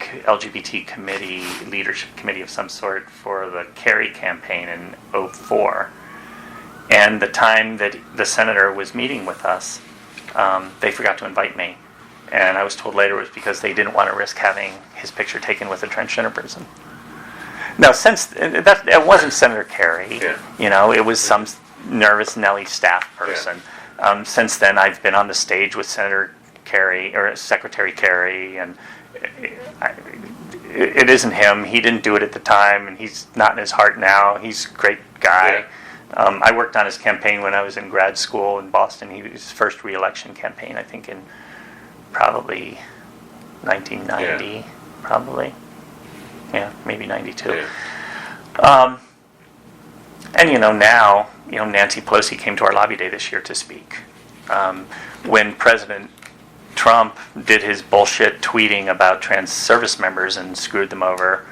LGBT committee, leadership committee of some sort for the Kerry campaign in 2004. And the time that the senator was meeting with us, they forgot to invite me. And I was told later it was because they didn't want to risk having his picture taken with a transgender person. Now, since that wasn't Senator Kerry, it was some nervous Nelly staff person. Yeah. Since then, I've been on the stage with Senator Kerry or Secretary Kerry, and it isn't him. He didn't do it at the time, and he's not in his heart now. He's a great guy. Yeah. I worked on his campaign when I was in grad school in Boston. His first re-election campaign, I think, in probably 1990, probably. Yeah, maybe 92. Yeah. And now, Nancy Pelosi came to our lobby day this year to speak. When President Trump did his bullshit tweeting about trans service members and screwed them over,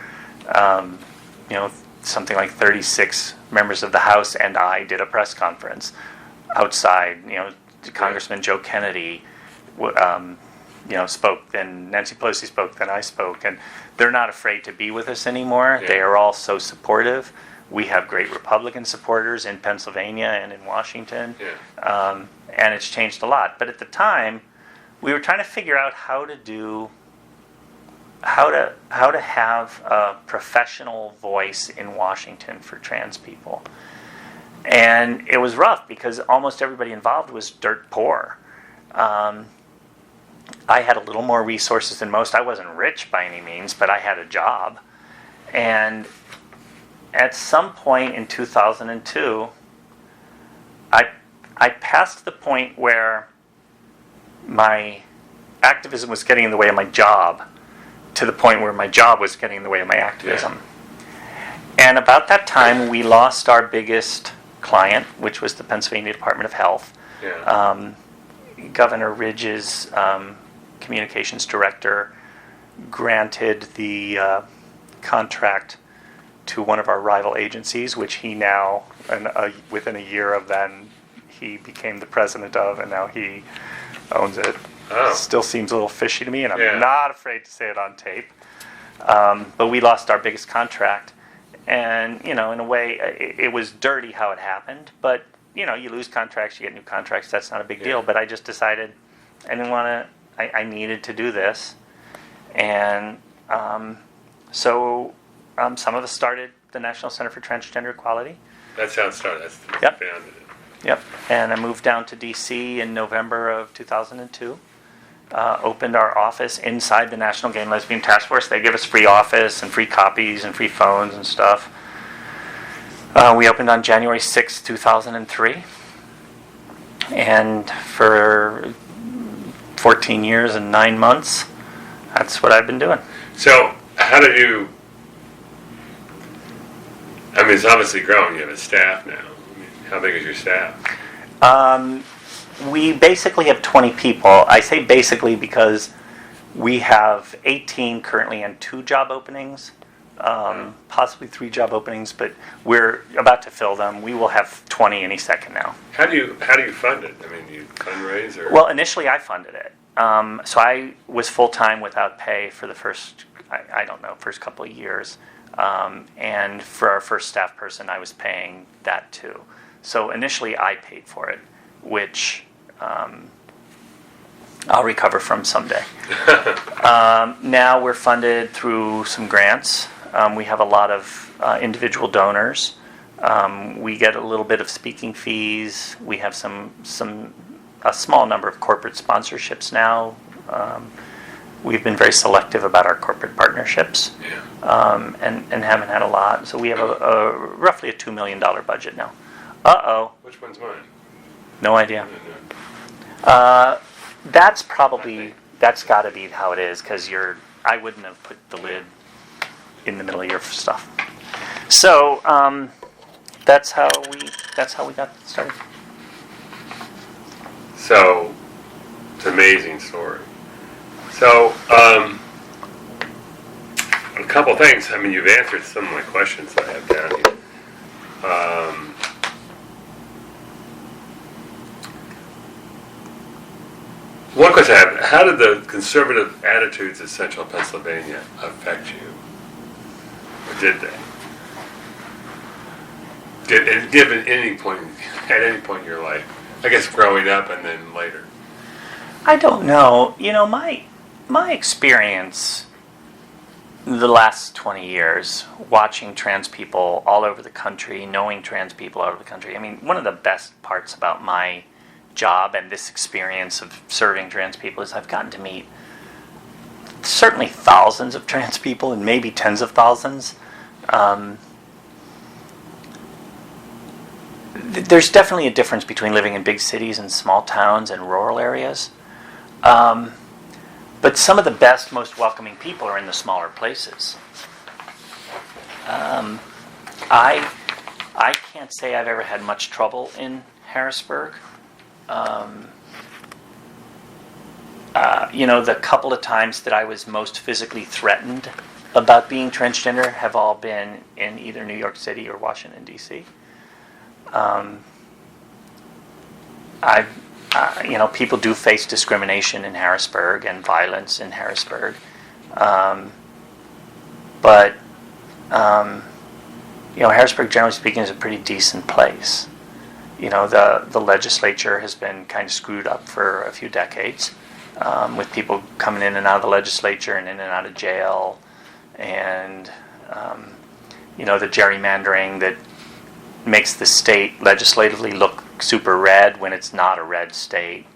something like 36 members of the House and I did a press conference outside. Congressman Joe Kennedy spoke, then Nancy Pelosi spoke, then I spoke, and they're not afraid to be with us anymore. Yeah. They are all so supportive. We have great Republican supporters in Pennsylvania and in Washington, and it's changed a lot. But at the time, we were trying to figure out how to do how to have a professional voice in Washington for trans people. And it was rough because almost everybody involved was dirt poor. I had a little more resources than most. I wasn't rich by any means, but I had a job. And at some point in 2002, I passed the point where my activism was getting in the way of my job, to the point where my job was getting in the way of my activism. Yeah. And about that time, we lost our biggest client, which was the Pennsylvania Department of Health. Yeah. Governor Ridge's communications director granted the contract to one of our rival agencies, which he now, within a year of then, he became the president of, and now he owns it. Oh. Still seems a little fishy to me, and I'm not afraid to say it on tape. But we lost our biggest contract, and in a way, it was dirty how it happened. But you lose contracts, you get new contracts. That's not a big deal. But I just decided I didn't want to. I needed to do this, and so some of us started the National Center for Transgender Equality. That's how it started. That's Yep. Founded it. Yep. And I moved down to D.C. in November of 2002. Opened our office inside the National Gay and Lesbian Task Force. They give us free office and free copies and free phones and stuff. We opened on January 6, 2003. And for 14 years and 9 months, that's what I've been doing. So how did you... I mean, it's obviously growing. You have a staff now. How big is your staff? We basically have 20 people. I say basically because we have 18 currently and 2 job openings, possibly 3 job openings, but we're about to fill them. We will have 20 any second now. How do you fund it? I mean, do you fundraise or? Well, initially I funded it. So I was full-time without pay for the first couple of years. And for our first staff person, I was paying that too. So initially I paid for it, which I'll recover from someday. Now we're funded through some grants. We have a lot of individual donors. We get a little bit of speaking fees. We have a small number of corporate sponsorships now. We've been very selective about our corporate partnerships, and haven't had a lot. So we have a roughly a $2 million budget now. Which one's mine? No idea. That's got to be how it is, because I wouldn't have put the lid in the middle of your stuff. So that's how we got started. So it's an amazing story. So a couple things. I mean, you've answered some of my questions that I have down here. One question I have: how did the conservative attitudes of Central Pennsylvania affect you, or did they? At any point in your life, I guess, growing up and then later. I don't know. My experience the last 20 years watching trans people all over the country, knowing trans people all over the country. I mean, one of the best parts about my job and this experience of serving trans people is I've gotten to meet certainly thousands of trans people and maybe tens of thousands. There's definitely a difference between living in big cities and small towns and rural areas. But some of the best, most welcoming people are in the smaller places. I can't say I've ever had much trouble in Harrisburg. The couple of times that I was most physically threatened about being transgender have all been in either New York City or Washington, D.C. People do face discrimination in Harrisburg and violence in Harrisburg. But Harrisburg, generally speaking, is a pretty decent place. The legislature has been kind of screwed up for a few decades. with people coming in and out of the legislature and in and out of jail, and the gerrymandering that makes the state legislatively look super red when it's not a red state.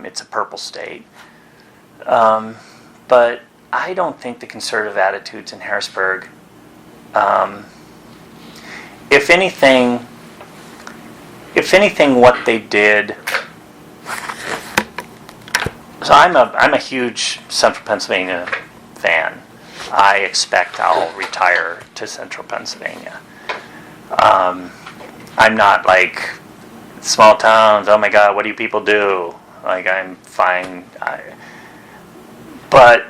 It's a purple state. But I don't think the conservative attitudes in Harrisburg, if anything, what they did. So I'm a huge Central Pennsylvania fan. I expect I'll retire to Central Pennsylvania. I'm not like small towns. Oh my God, what do you people do? Like, I'm fine. But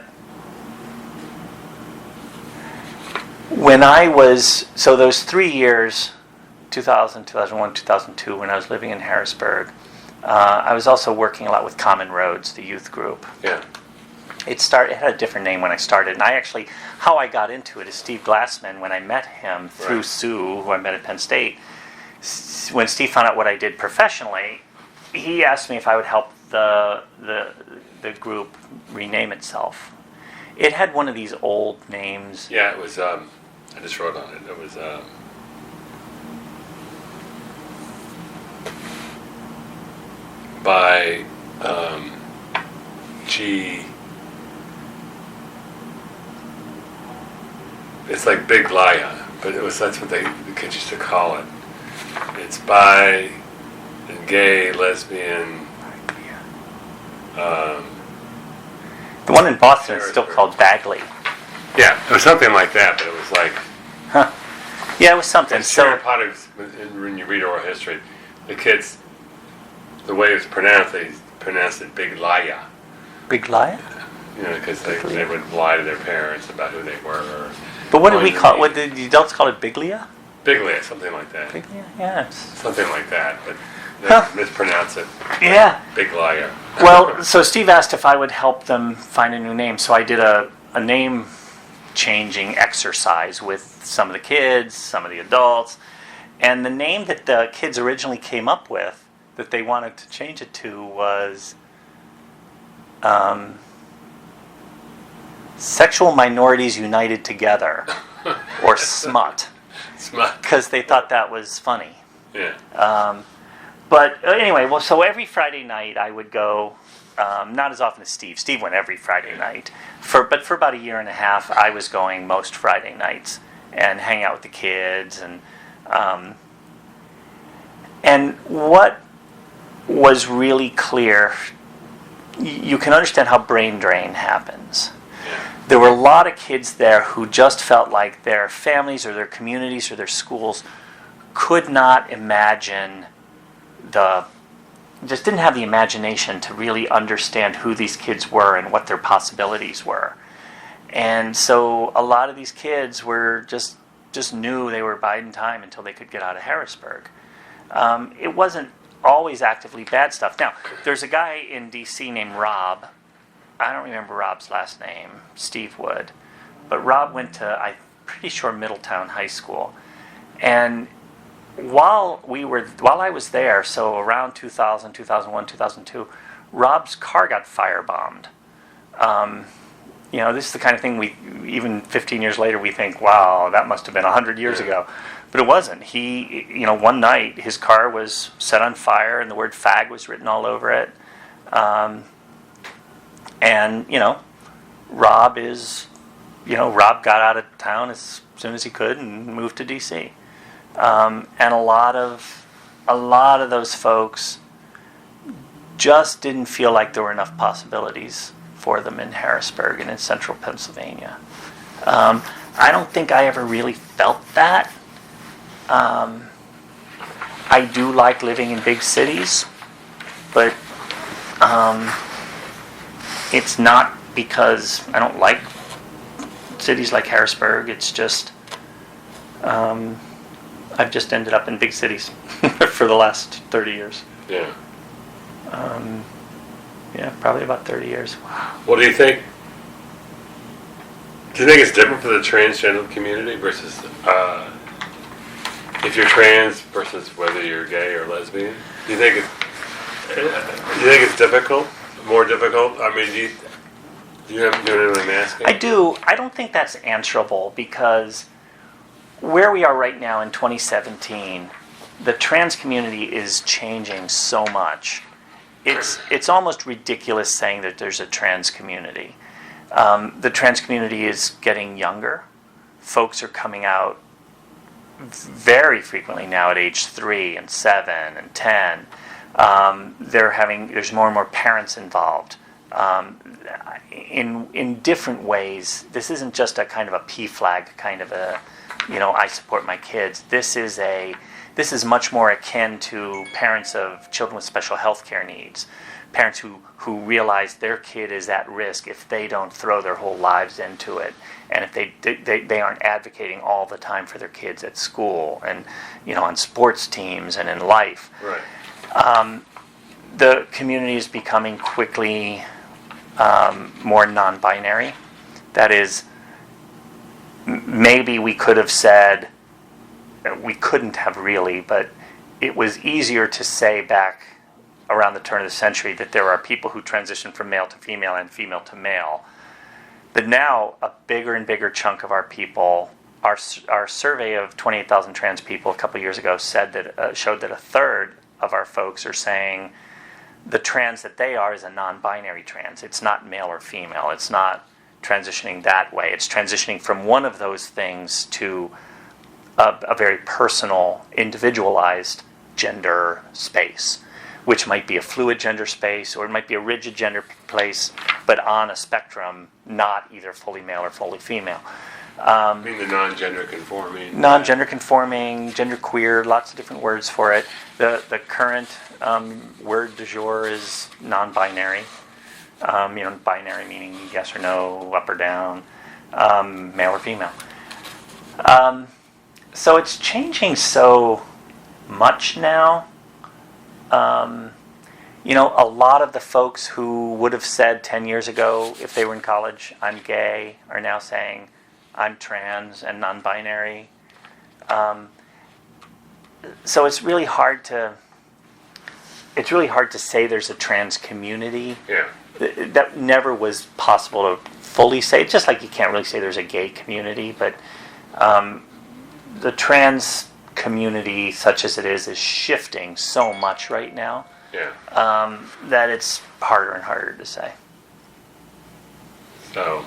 when I was, so those 3 years, 2000, 2001, 2002, when I was living in Harrisburg, I was also working a lot with Common Roads, the youth group. Yeah. It had a different name when I started, and how I got into it is Steve Glassman. When I met him through Sue, who I met at Penn State, when Steve found out what I did professionally, he asked me if I would help the group rename itself. It had one of these old names. Yeah, it was. I just wrote on it. It was. By G. It's like Big Laya, but that's what the kids used to call it. It's bi and gay, lesbian. The one in Boston is still called Bagley. Yeah, it was something like that, but it was like. Huh. Yeah, it was something. And So when you read oral history, the kids, the way it's pronounced, they pronounced it Big Laya. Big Laya? Because they would lie to their parents about who they were. But what did we call it? What did the adults call it? Biglia? Biglia, something like that. Biglia, yeah. Something like that, but they mispronounce it. Yeah. Big Liar. Well, so Steve asked if I would help them find a new name. So I did a name changing exercise with some of the kids, some of the adults. And the name that the kids originally came up with that they wanted to change it to was Sexual Minorities United Together, or SMUT. SMUT. Because they thought that was funny. Yeah. But anyway, so every Friday night I would go, not as often as Steve. Steve went every Friday night. But for about a year and a half, I was going most Friday nights and hang out with the kids. And what was really clear, you can understand how brain drain happens. There were a lot of kids there who just felt like their families or their communities or their schools could not imagine just didn't have the imagination to really understand who these kids were and what their possibilities were. And so a lot of these kids were just knew they were biding time until they could get out of Harrisburg. It wasn't always actively bad stuff. Now, there's a guy in D.C. named Rob. I don't remember Rob's last name. Steve would. But Rob went to, I'm pretty sure, Middletown High School. And while I was there, so around 2000, 2001, 2002, Rob's car got firebombed. This is the kind of thing even 15 years later, we think, wow, that must have been 100 years ago. But it wasn't. One night, his car was set on fire and the word fag was written all over it. Rob got out of town as soon as he could and moved to D.C. And a lot of those folks just didn't feel like there were enough possibilities for them in Harrisburg and in central Pennsylvania. I don't think I ever really felt that. I do like living in big cities, but it's not because I don't like cities like Harrisburg. It's just I've just ended up in big cities for the last 30 years. Yeah. Probably about 30 years. What do you think? Do you think it's different for the transgender community versus if you're trans versus whether you're gay or lesbian? Do you think it's difficult more difficult? I mean, do you know what I'm asking? I do. I don't think that's answerable because where we are right now in 2017, the trans community is changing so much. It's almost ridiculous saying that there's a trans community. The trans community is getting younger. Folks are coming out very frequently now at age 3 and 7 and 10. There's more and more parents involved. In different ways. This isn't just a kind of a PFLAG kind of a, I support my kids. This is much more akin to parents of children with special health care needs. Parents who realize their kid is at risk if they don't throw their whole lives into it, and if they aren't advocating all the time for their kids at school and on sports teams and in life. Right. The community is becoming quickly more non-binary. That is, maybe we could have said, we couldn't have really, but it was easier to say back around the turn of the century that there are people who transition from male to female and female to male. But now a bigger and bigger chunk of our people, our survey of 28,000 trans people a couple years ago showed that a third of our folks are saying the trans that they are is a non-binary trans. It's not male or female. It's not transitioning that way. It's transitioning from one of those things to a very personal, individualized gender space, which might be a fluid gender space or it might be a rigid gender place, but on a spectrum, not either fully male or fully female. I mean the non-gender conforming. Non-gender conforming, gender queer, lots of different words for it. The current word du jour is non-binary. Binary meaning yes or no, up or down, male or female. So it's changing so much now. A lot of the folks who would have said 10 years ago, if they were in college, I'm gay, are now saying, I'm trans and non-binary. So it's really hard to say there's a trans community. Yeah. That never was possible to fully say. Just like you can't really say there's a gay community, but the trans community, such as it is shifting so much right now. Yeah. That it's harder and harder to say. So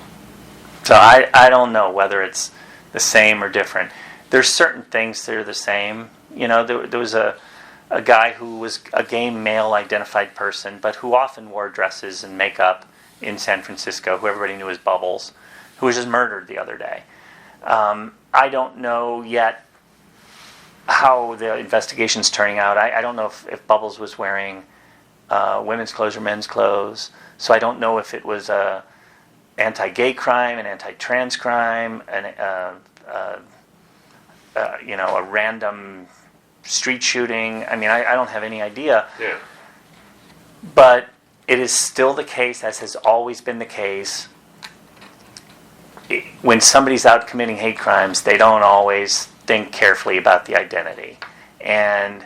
I don't know whether it's the same or different. There's certain things that are the same. There was a guy who was a gay male identified person, but who often wore dresses and makeup in San Francisco, who everybody knew as Bubbles, who was just murdered the other day. I don't know yet how the investigation's turning out. I don't know if Bubbles was wearing women's clothes or men's clothes, so I don't know if it was a anti-gay crime, an anti-trans crime, a random street shooting. I mean, I don't have any idea. yeah. But it is still the case, as has always been the case, when somebody's out committing hate crimes, they don't always think carefully about the identity. And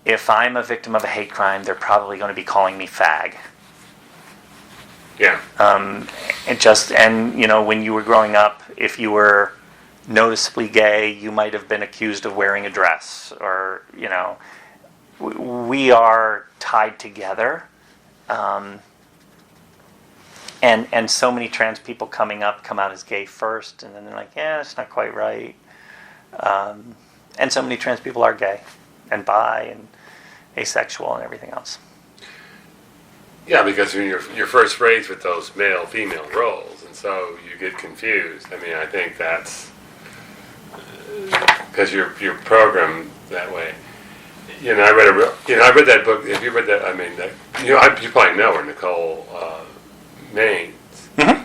if I'm a victim of a hate crime, they're probably going to be calling me fag. Yeah. When you were growing up, if you were noticeably gay, you might have been accused of wearing a dress, or we are tied together, and so many trans people come out as gay first, and then they're like, yeah, it's not quite right, and so many trans people are gay and bi and asexual and everything else. Yeah, because you're first raised with those male-female roles, and so you get confused. I mean, I think that's because you're programmed that way. I read that book. Have you read that? I mean, you probably know her, Nicole Maines. Mm-hmm.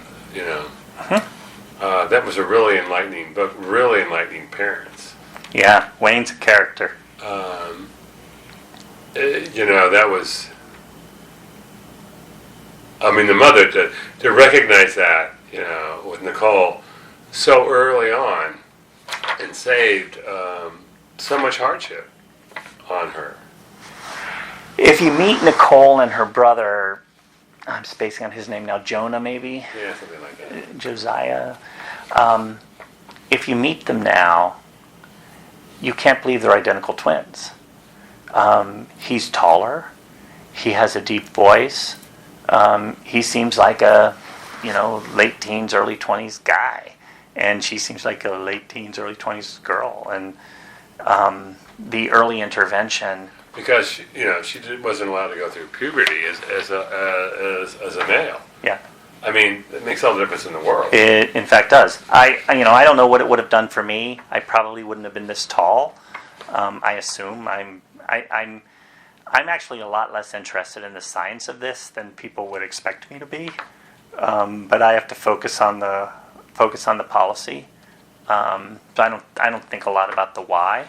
That was a really enlightening book. Really enlightening parents. Yeah, Wayne's a character. That was. I mean, the mother to recognize that, with Nicole so early on, and saved so much hardship on her. If you meet Nicole and her brother, I'm spacing on his name now, Jonah maybe? Yeah, something like that. Josiah. If you meet them now, you can't believe they're identical twins. He's taller. He has a deep voice. He seems like a, late teens, early 20s guy. And she seems like a late teens, early 20s girl. And the early intervention... Because she wasn't allowed to go through puberty as a male. Yeah. I mean, it makes all the difference in the world. It, in fact, does. I don't know what it would have done for me. I probably wouldn't have been this tall. I assume I'm actually a lot less interested in the science of this than people would expect me to be. But I have to focus on the policy. So I don't think a lot about the why.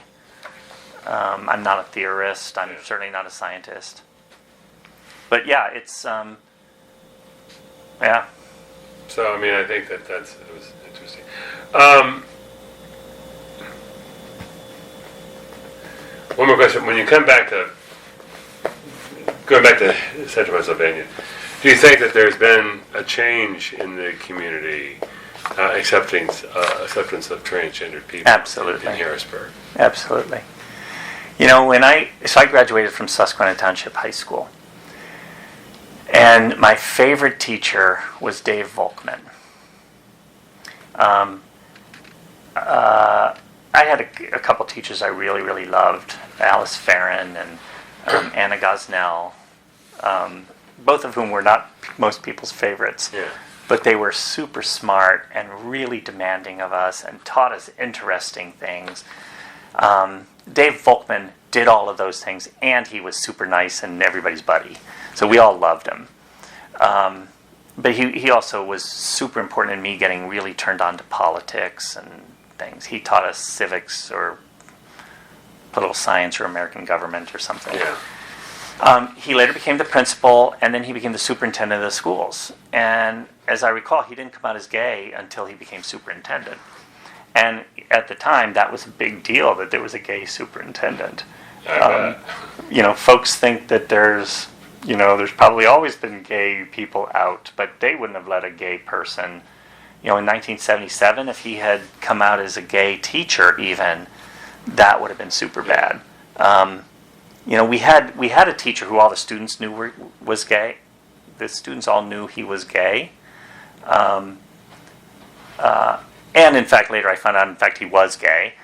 I'm not a theorist. I'm certainly not a scientist. But yeah, it's yeah. So I mean, I think it was interesting. One more question: when you going back to Central Pennsylvania, do you think that there's been a change in the community acceptance of transgender people? Absolutely. In Harrisburg? Absolutely. I graduated from Susquehanna Township High School, and my favorite teacher was Dave Volkman. I had a couple teachers I really, really loved, Alice Farron and Anna Gosnell, both of whom were not most people's favorites. Yeah. But they were super smart and really demanding of us and taught us interesting things. Dave Volkman did all of those things, and he was super nice and everybody's buddy. So we all loved him. But he also was super important in me getting really turned on to politics and things. He taught us civics or political science or American government or something. Yeah. He later became the principal, and then he became the superintendent of the schools. And as I recall, he didn't come out as gay until he became superintendent. And at the time, that was a big deal that there was a gay superintendent. Folks think that there's probably always been gay people out, but they wouldn't have let a gay person. In 1977, if he had come out as a gay teacher, even that would have been super bad. We had a teacher who all the students knew was gay. The students all knew he was gay. And in fact, later I found out, in fact, he was gay.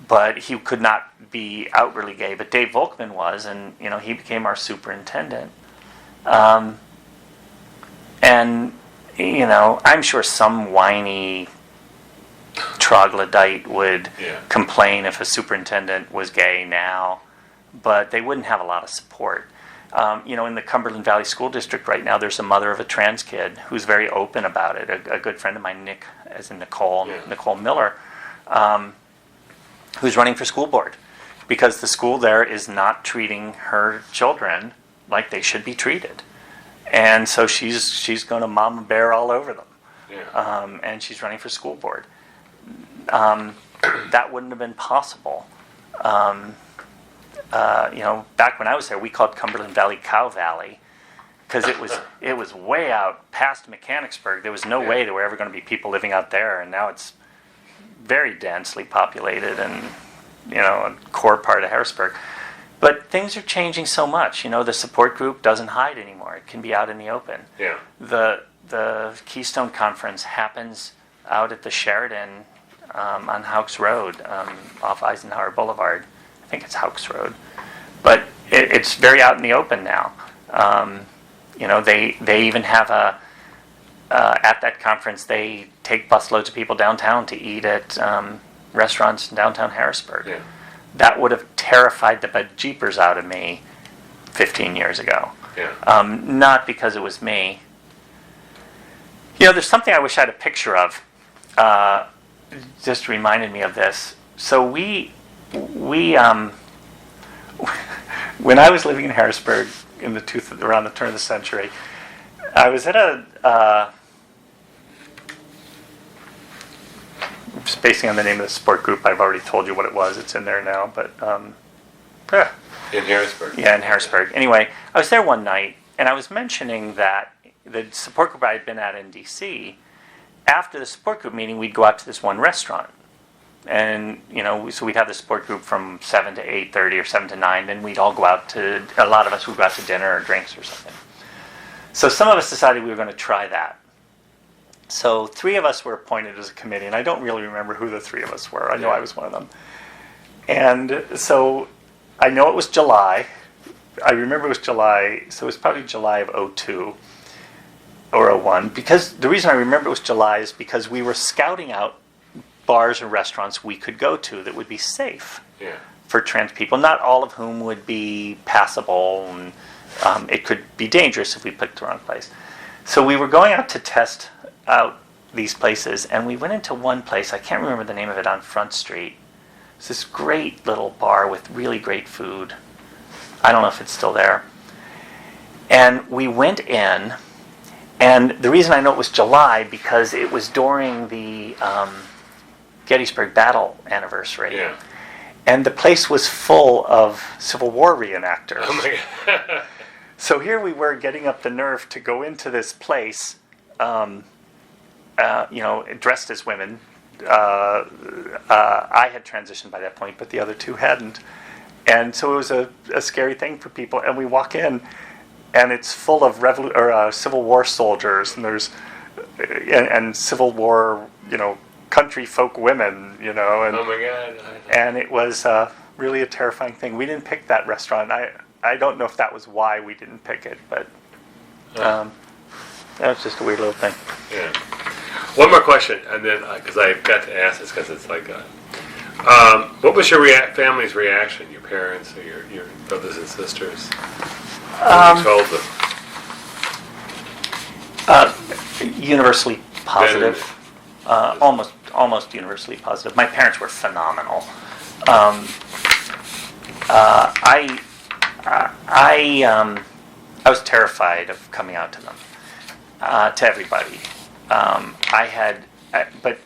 But he could not be outwardly gay. But Dave Volkman was, and he became our superintendent. And I'm sure some whiny troglodyte would complain if a superintendent was gay now, but they wouldn't have a lot of support. In the Cumberland Valley School District right now, there's a mother of a trans kid who's very open about it. A good friend of mine, Nick, as in Nicole Miller, who's running for school board because the school there is not treating her children like they should be treated. And so she's going to mama bear all over them. Yeah. And she's running for school board. That wouldn't have been possible. Back when I was there, we called Cumberland Valley Cow Valley because it was way out past Mechanicsburg. There was no way there were ever going to be people living out there, and now it's very densely populated and a core part of Harrisburg. But things are changing so much. The support group doesn't hide anymore. It can be out in the open. Yeah. The Keystone Conference happens out at the Sheridan on Houks Road, off Eisenhower Boulevard. I think it's Houks Road. But it's very out in the open now. They even have at that conference, they take busloads of people downtown to eat at restaurants in downtown Harrisburg. Yeah. That would have terrified the bejeepers out of me 15 years ago. Yeah. Not because it was me. There's something I wish I had a picture of. Just reminded me of this. So we when I was living in Harrisburg around the turn of the century, I was at I'm spacing on the name of the support group. I've already told you what it was. It's in there now, but In Harrisburg. Yeah, in Harrisburg. Anyway, I was there one night, and I was mentioning that the support group I had been at in D.C., after the support group meeting, we'd go out to this one restaurant. And, so we'd have the support group from 7 to 8:30 or 7 to 9. Then we'd all go out to, a lot of us would go out to dinner or drinks or something. So some of us decided we were going to try that. So 3 of us were appointed as a committee, and I don't really remember who the 3 of us were. I know I was one of them. And so I know it was July. I remember it was July, so it was probably July of '02 or '01. Because the reason I remember it was July is because we were scouting out bars and restaurants we could go to that would be safe for trans people, not all of whom would be passable, and it could be dangerous if we picked the wrong place. So we were going out to test out these places, and we went into one place, I can't remember the name of it, on Front Street. It's this great little bar with really great food. I don't know if it's still there. And we went in, and the reason I know it was July, because it was during the Gettysburg Battle anniversary. Yeah. And the place was full of Civil War reenactors. Oh my God. So here we were getting up the nerve to go into this place, dressed as women. I had transitioned by that point, but the other 2 hadn't. And so it was a scary thing for people. And we walk in, and it's full of Civil War soldiers, and there's and Civil War, country folk women, and oh my God. And it was really a terrifying thing. We didn't pick that restaurant. I don't know if that was why we didn't pick it, but that was just a weird little thing. Yeah. One more question, and then because I've got to ask this because it's like, what was your family's reaction? Your parents or your brothers and sisters? When you told them? Universally positive. Almost universally positive. My parents were phenomenal. I was terrified of coming out to them, to everybody. But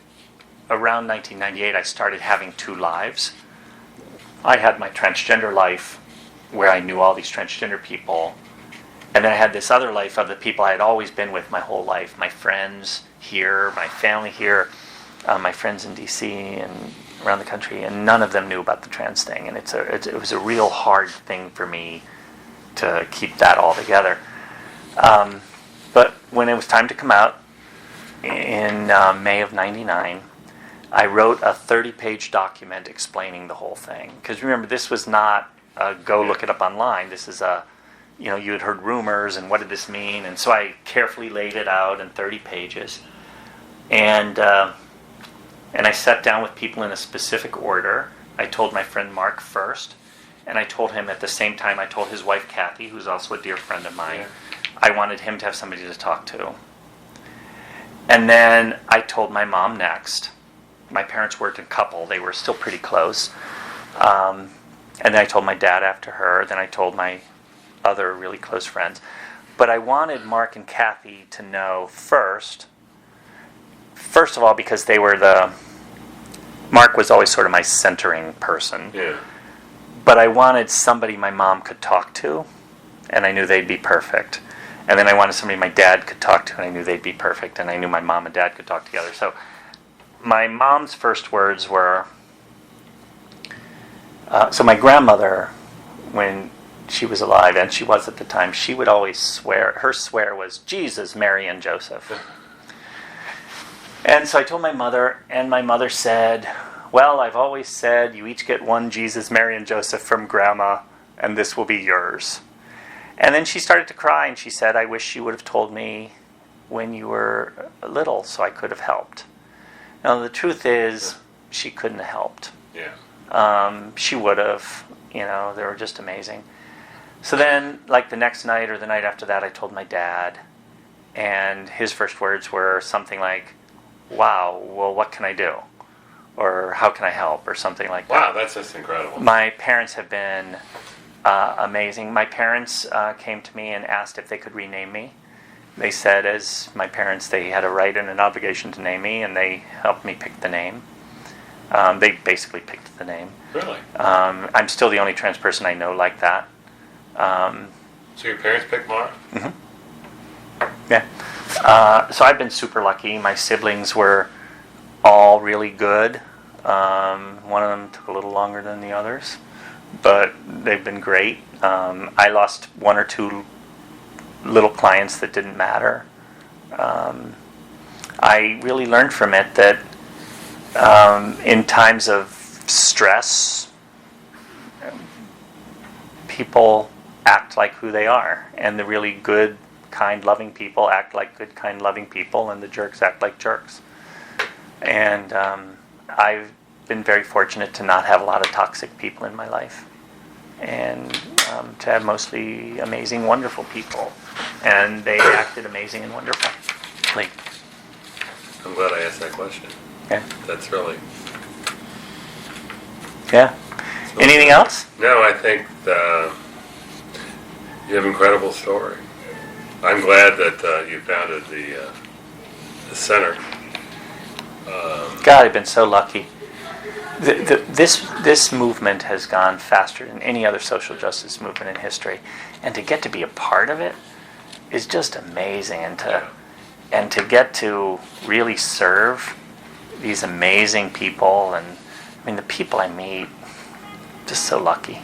around 1998, I started having 2 lives. I had my transgender life, where I knew all these transgender people, and then I had this other life of the people I had always been with my whole life, my friends here, my family here, my friends in D.C. and around the country, and none of them knew about the trans thing, and it was a real hard thing for me to keep that all together. But when it was time to come out in May of '99, I wrote a 30-page document explaining the whole thing. Because remember, this was not a go look it up online. This is you had heard rumors and what did this mean, and so I carefully laid it out in 30 pages. And I sat down with people in a specific order. I told my friend Mark first, and I told him at the same time, I told his wife Kathy, who's also a dear friend of mine, I wanted him to have somebody to talk to. And then I told my mom next. My parents worked in couple. They were still pretty close. And then I told my dad after her. Then I told my other really close friends. But I wanted Mark and Kathy to know first of all, because they were Mark was always sort of my centering person. Yeah. But I wanted somebody my mom could talk to, and I knew they'd be perfect. And then I wanted somebody my dad could talk to, and I knew they'd be perfect, and I knew my mom and dad could talk together. So my mom's first words were, so my grandmother, when she was alive, and she was at the time, she would always swear, her swear was, Jesus, Mary, and Joseph. And so I told my mother, and my mother said, well, I've always said you each get one Jesus, Mary, and Joseph from Grandma, and this will be yours. And then she started to cry, and she said, I wish you would have told me when you were little so I could have helped. Now, the truth is, she couldn't have helped. Yeah. She would have, they were just amazing. So then, like the next night or the night after that, I told my dad, and his first words were something like, wow, well, what can I do? Or how can I help? Or something like that. Wow, that's just incredible. My parents have been amazing. My parents came to me and asked if they could rename me. They said, as my parents, they had a right and an obligation to name me, and they helped me pick the name. They basically picked the name. Really? I'm still the only trans person I know like that. So your parents picked Mark? Mm-hmm. Yeah. So I've been super lucky. My siblings were all really good. One of them took a little longer than the others, but they've been great. I lost one or two little clients that didn't matter. I really learned from it that in times of stress, people act like who they are, and the really good, kind, loving people act like good, kind, loving people, and the jerks act like jerks. And I've been very fortunate to not have a lot of toxic people in my life, and to have mostly amazing, wonderful people, and they acted amazing and wonderfully. I'm glad I asked that question. Yeah. That's really... Yeah. Anything else? No, I think you have an incredible story. I'm glad that you founded the center. God, I've been so lucky. This movement has gone faster than any other social justice movement in history, and to get to be a part of it is just amazing, and to get to really serve these amazing people, and I mean the people I meet, just so lucky.